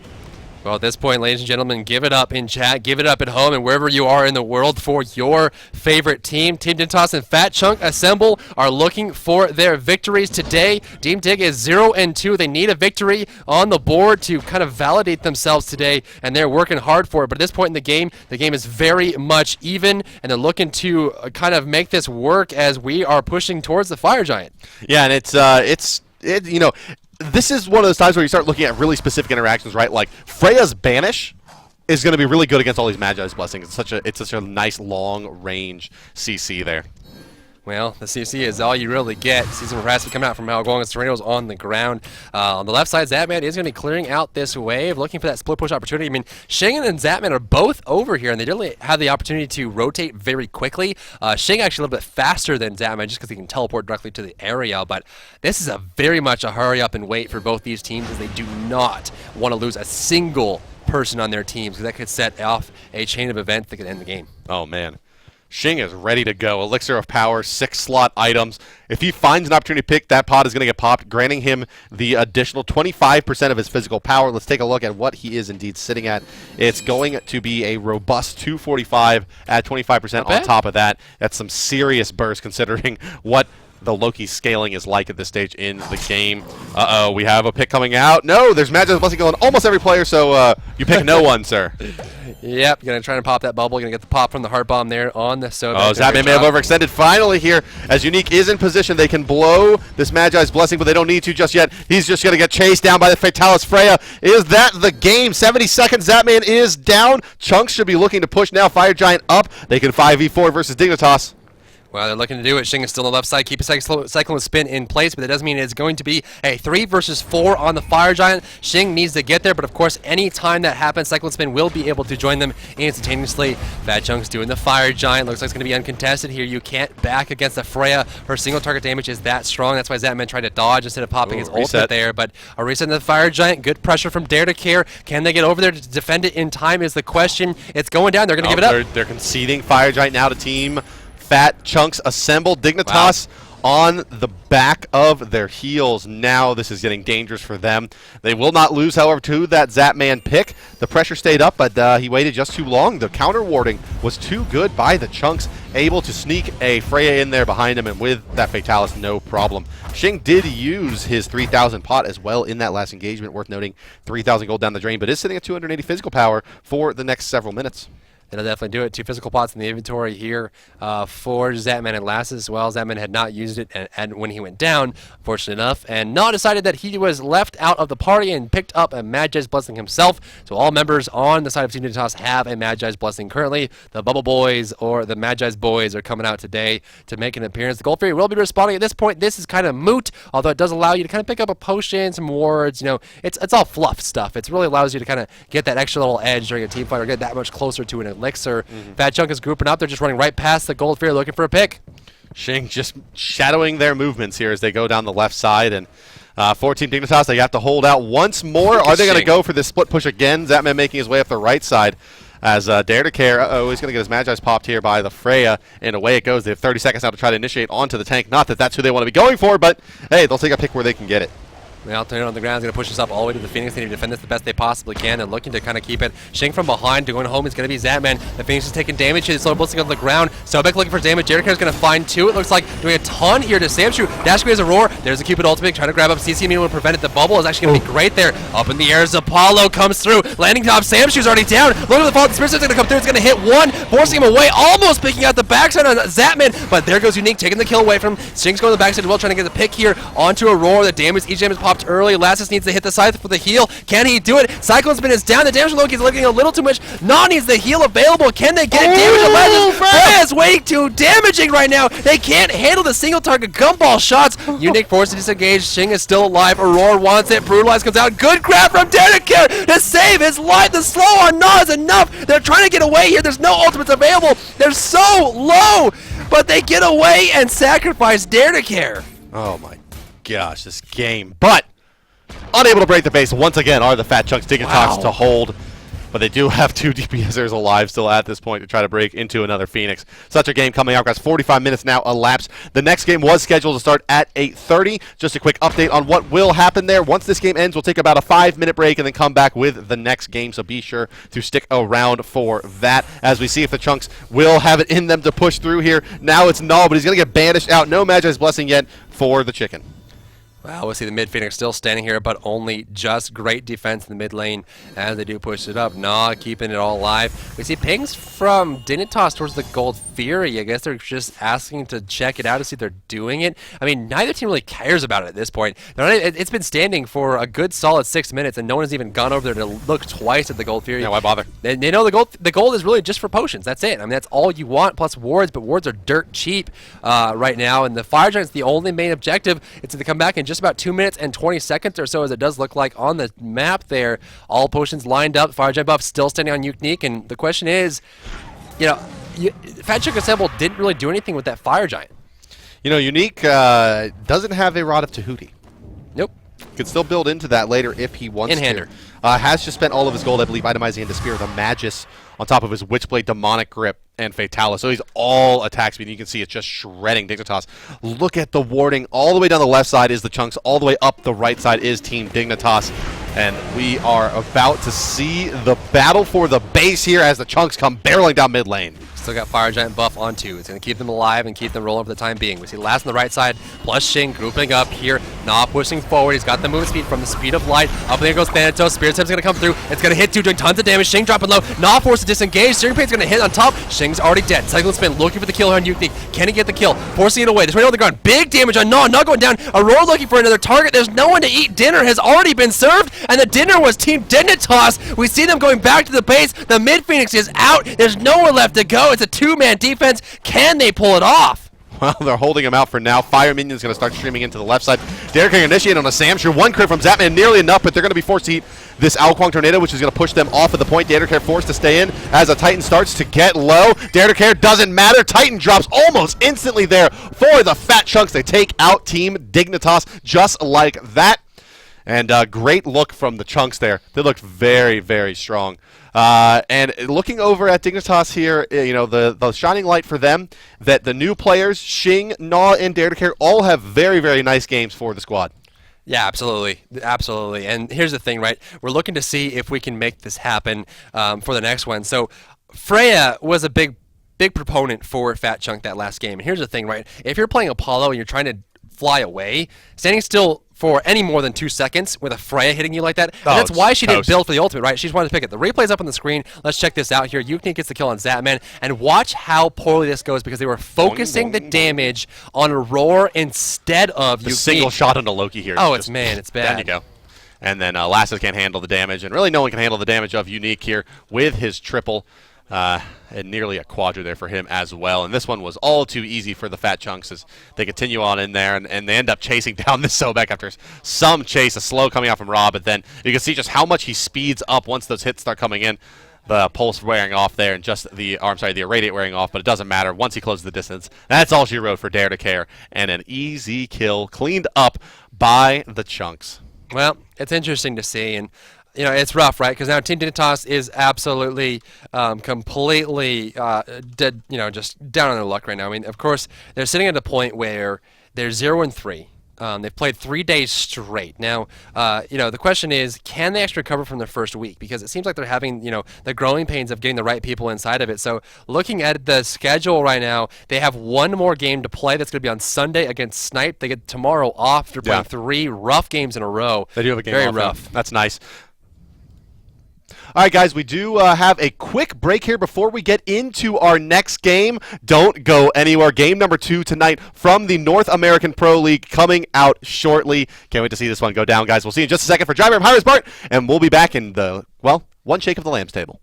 Well, at this point, ladies and gentlemen, give it up in chat, give it up at home, and wherever you are in the world for your favorite team. Team Dignitas and Fat Chunk Assemble are looking for their victories today. Team Dig is 0-2. They need a victory on the board to kind of validate themselves today, and they're working hard for it. But at this point in the game is very much even, and they're looking to kind of make this work as we are pushing towards the Fire Giant. Yeah, and this is one of those times where you start looking at really specific interactions, right? Like Freya's Banish is going to be really good against all these Magi's Blessings. It's such a nice long range CC there. Well, the CC is all you really get. Season Harassment coming out from Ao Guang and Serenos on the ground. On the left side, Zapman is going to be clearing out this wave, looking for that split push opportunity. I mean, Shing and Zapman are both over here, and they really have the opportunity to rotate very quickly. Shing actually a little bit faster than Zapman just because he can teleport directly to the area, but this is very much a hurry up and wait for both these teams as they do not want to lose a single person on their teams because that could set off a chain of events that could end the game. Oh, man. Shing is ready to go. Elixir of Power, 6-slot items. If he finds an opportunity to pick, that pod is going to get popped, granting him the additional 25% of his physical power. Let's take a look at what he is indeed sitting at. It's going to be a robust 245 at 25% on top of that. That's some serious burst considering what the Loki scaling is like at this stage in the game. Uh-oh, we have a pick coming out. No, there's Magi's Blessing going almost every player, so you pick no one, sir. Yep, gonna try to pop that bubble. Gonna get the pop from the heart bomb there on the Sobek. Oh, Zapman may have overextended finally here. As Unique is in position, they can blow this Magi's Blessing, but they don't need to just yet. He's just gonna get chased down by the Fatalis Freya. Is that the game? 70 seconds, Zapman is down. Chunks should be looking to push now. Fire Giant up. They can 5v4 versus Dignitas. Well, they're looking to do it. Shing is still on the left side. Keep a Cyclone Spin in place, but that doesn't mean it's going to be a 3 versus 4 on the Fire Giant. Shing needs to get there, but of course, any time that happens, Cyclone Spin will be able to join them instantaneously. Fat Chunk's doing the Fire Giant. Looks like it's going to be uncontested here. You can't back against the Freya. Her single target damage is that strong. That's why Zapman tried to dodge instead of popping his ultimate there. But a reset in the Fire Giant. Good pressure from Dare to Care. Can they get over there to defend it in time is the question. It's going down. They're going to give it up. They're conceding Fire Giant now to team. Fat Chunks assembled. Dignitas on the back of their heels. Now this is getting dangerous for them. They will not lose, however, to that Zapman pick. The pressure stayed up, but he waited just too long. The counter warding was too good by the Chunks, able to sneak a Freya in there behind him, and with that Fatalis, no problem. Shing did use his 3,000 pot as well in that last engagement, worth noting. 3,000 gold down the drain, but is sitting at 280 physical power for the next several minutes. It'll definitely do it. 2 physical pots in the inventory here for Zapman and Lasses as well. Zapman had not used it and when he went down, fortunate enough, and Na decided that he was left out of the party and picked up a Magi's Blessing himself. So all members on the side of Team Dignitas have a Magi's Blessing currently. The Bubble Boys or the Magi's Boys are coming out today to make an appearance. The Gold Fury will be responding at this point. This is kind of moot, although it does allow you to kind of pick up a potion, some wards. You know, it's all fluff stuff. It really allows you to kind of get that extra little edge during a team fight or get that much closer to an elixir. Fat Chunk is grouping up. They're just running right past the Gold Fear looking for a pick. Shing just shadowing their movements here as they go down the left side. And for Team Dignitas, they have to hold out once more. Are they going to go for this split push again? Zapman making his way up the right side as Dare to Care. He's going to get his Magi's popped here by the Freya. And away it goes. They have 30 seconds now to try to initiate onto the tank. Not that that's who they want to be going for, but hey, they'll take a pick where they can get it. The alternate on the ground is going to push this up all the way to the Phoenix. They need to defend this the best they possibly can. They're looking to kind of keep it. Shing from behind, going home is going to be Zapman. The Phoenix is taking damage here. It's slow blitzing on the ground. Sobek looking for damage. Jericho is going to find 2. It looks like doing a ton here to Samshu. Dashway has a roar. There's a Cupid ultimate trying to grab up CC Mean to prevent it. The bubble is actually going to be great there. Up in the air as Apollo comes through. Landing top. Samshu's already down. Look at the fall. The Spirit's going to come through. It's going to hit 1, forcing him away. Almost picking out the backside on Zapman. But there goes Unique taking the kill away from him. Shing's going to the backside as well, trying to get the pick here onto a roar. The damage, each damage popped early. Lassus needs to hit the scythe for the heal. Can he do it? Cyclone Spin is down. The damage on Loki is looking a little too much. Na needs the heal available. Can they get damage? Freya is way too damaging right now. They can't handle the single target gumball shots. Unique forced to disengage. Shing is still alive. Aurora wants it. Brutalize comes out. Good grab from Dedicare to save his life. The slow on Na is enough. They're trying to get away here. There's no ultimates available. They're so low, but they get away and sacrifice Dedicare. Oh my gosh, this game. But unable to break the base once again are the Fat Chunks Dignitas to hold. But they do have 2 DPSers alive still at this point to try to break into another Phoenix. Such a game coming out, guys. 45 minutes now elapsed. The next game was scheduled to start at 8:30. Just a quick update on what will happen there. Once this game ends, we'll take about a 5-minute break and then come back with the next game. So be sure to stick around for that as we see if the Chunks will have it in them to push through here. Now it's Null, but he's going to get banished out. No Magi's Blessing yet for the Chicken. Wow, we'll see the mid Phoenix still standing here, but only just great defense in the mid lane as they do push it up. Na keeping it all alive. We see pings from Dignitas towards the Gold Fury. I guess they're just asking to check it out to see if they're doing it. I mean, neither team really cares about it at this point. It's been standing for a good solid 6 minutes, and no one has even gone over there to look twice at the Gold Fury. Yeah, why bother? They know the gold is really just for potions. That's it. I mean, that's all you want, plus wards, but wards are dirt cheap right now, and the Fire Giant's the only main objective. It's to come back and just about 2 minutes and 20 seconds or so, as it does look like on the map there. All potions lined up. Fire Giant buff still standing on Unique, and the question is, you know, Fat Chunk Assemble didn't really do anything with that Fire Giant. You know, Unique doesn't have a Rod of Tahuti. Nope. Could still build into that later if he wants In-hander. to. Has just spent all of his gold, I believe, itemizing into Spear of the Magus on top of his Witchblade, Demonic Grip, and Fatalis. So he's all attack speed. You can see it's just shredding Dignitas. Look at the warding. All the way down the left side is the Chunks. All the way up the right side is Team Dignitas. And we are about to see the battle for the base here as the Chunks come barreling down mid lane. Still got Fire Giant buff on 2. It's going to keep them alive and keep them rolling for the time being. We see Last on the right side, plus Shing grouping up here. Nah pushing forward. He's got the move speed from the speed of light. Up there goes Thanatos. Spirit Step's going to come through. It's going to hit 2, doing tons of damage. Shing dropping low. Nah forced to disengage. Searing Pain's going to hit on top. Shing's already dead. Cyclone Spin looking for the kill here on Unique. Can he get the kill? Forcing it away. There's right on the ground. Big damage on Nah. Nah going down. Aurora looking for another target. There's no one to eat. Dinner has already been served, and the dinner was Team Dignitas. We see them going back to the base. The mid Phoenix is out. There's nowhere left to go. It's a 2-man defense. Can they pull it off? Well, they're holding him out for now. Fire Minion's going to start streaming into the left side. Derek can initiate on a Samsher. 1 crit from Zapman, nearly enough, but they're going to be forced to eat this Alquang Tornado, which is going to push them off of the point. Derek forced to stay in as a Titan starts to get low. Derek doesn't matter. Titan drops almost instantly there for the Fat Chunks. They take out Team Dignitas just like that. And great look from the Chunks there. They looked very, very strong. And looking over at Dignitas here, you know, the shining light for them, that the new players, Shing, Nah, and Dare to Care, all have very, very nice games for the squad. Yeah, absolutely. Absolutely. And here's the thing, right? We're looking to see if we can make this happen for the next one. So Freya was a big proponent for Fat Chunk that last game. And here's the thing, right? If you're playing Apollo and you're trying to fly away, standing still for any more than 2 seconds with a Freya hitting you like that. And that's why she didn't build for the ultimate, right? She just wanted to pick it. The replay's up on the screen. Let's check this out here. Unique gets the kill on Zapman. And watch how poorly this goes because they were focusing the damage on Aurora instead of Unique. Single shot onto Loki here. Oh, it's bad. Down you go. And then Lassus can't handle the damage. And really no one can handle the damage of Unique here with his triple. And nearly a quadra there for him as well. And this one was all too easy for the Fat Chunks as they continue on in there, and they end up chasing down this Sobek after some chase, a slow coming out from Rob, but then you can see just how much he speeds up once those hits start coming in. The pulse wearing off there, and just the irradiate wearing off, but it doesn't matter. Once he closes the distance, that's all she wrote for Dare to Care, and an easy kill cleaned up by the Chunks. Well, it's interesting to see, and you know, it's rough, right? Because now Team Dignitas is absolutely, completely, dead. You know, just down on their luck right now. I mean, of course, they're sitting at a point where they're 0-3. They've played 3 days straight. Now, you know, the question is, can they actually recover from their first week? Because it seems like they're having, you know, the growing pains of getting the right people inside of it. So, looking at the schedule right now, they have 1 more game to play. That's going to be on Sunday against Smite. They get tomorrow off. They're playing 3 rough games in a row. They do have a game very off. rough. That's nice. All right, guys, we do have a quick break here before we get into our next game. Don't go anywhere. Game number 2 tonight from the North American Pro League coming out shortly. Can't wait to see this one go down, guys. We'll see you in just a second for Driver of hi-rez Bart, and we'll be back in the, well, one shake of the Lambs table.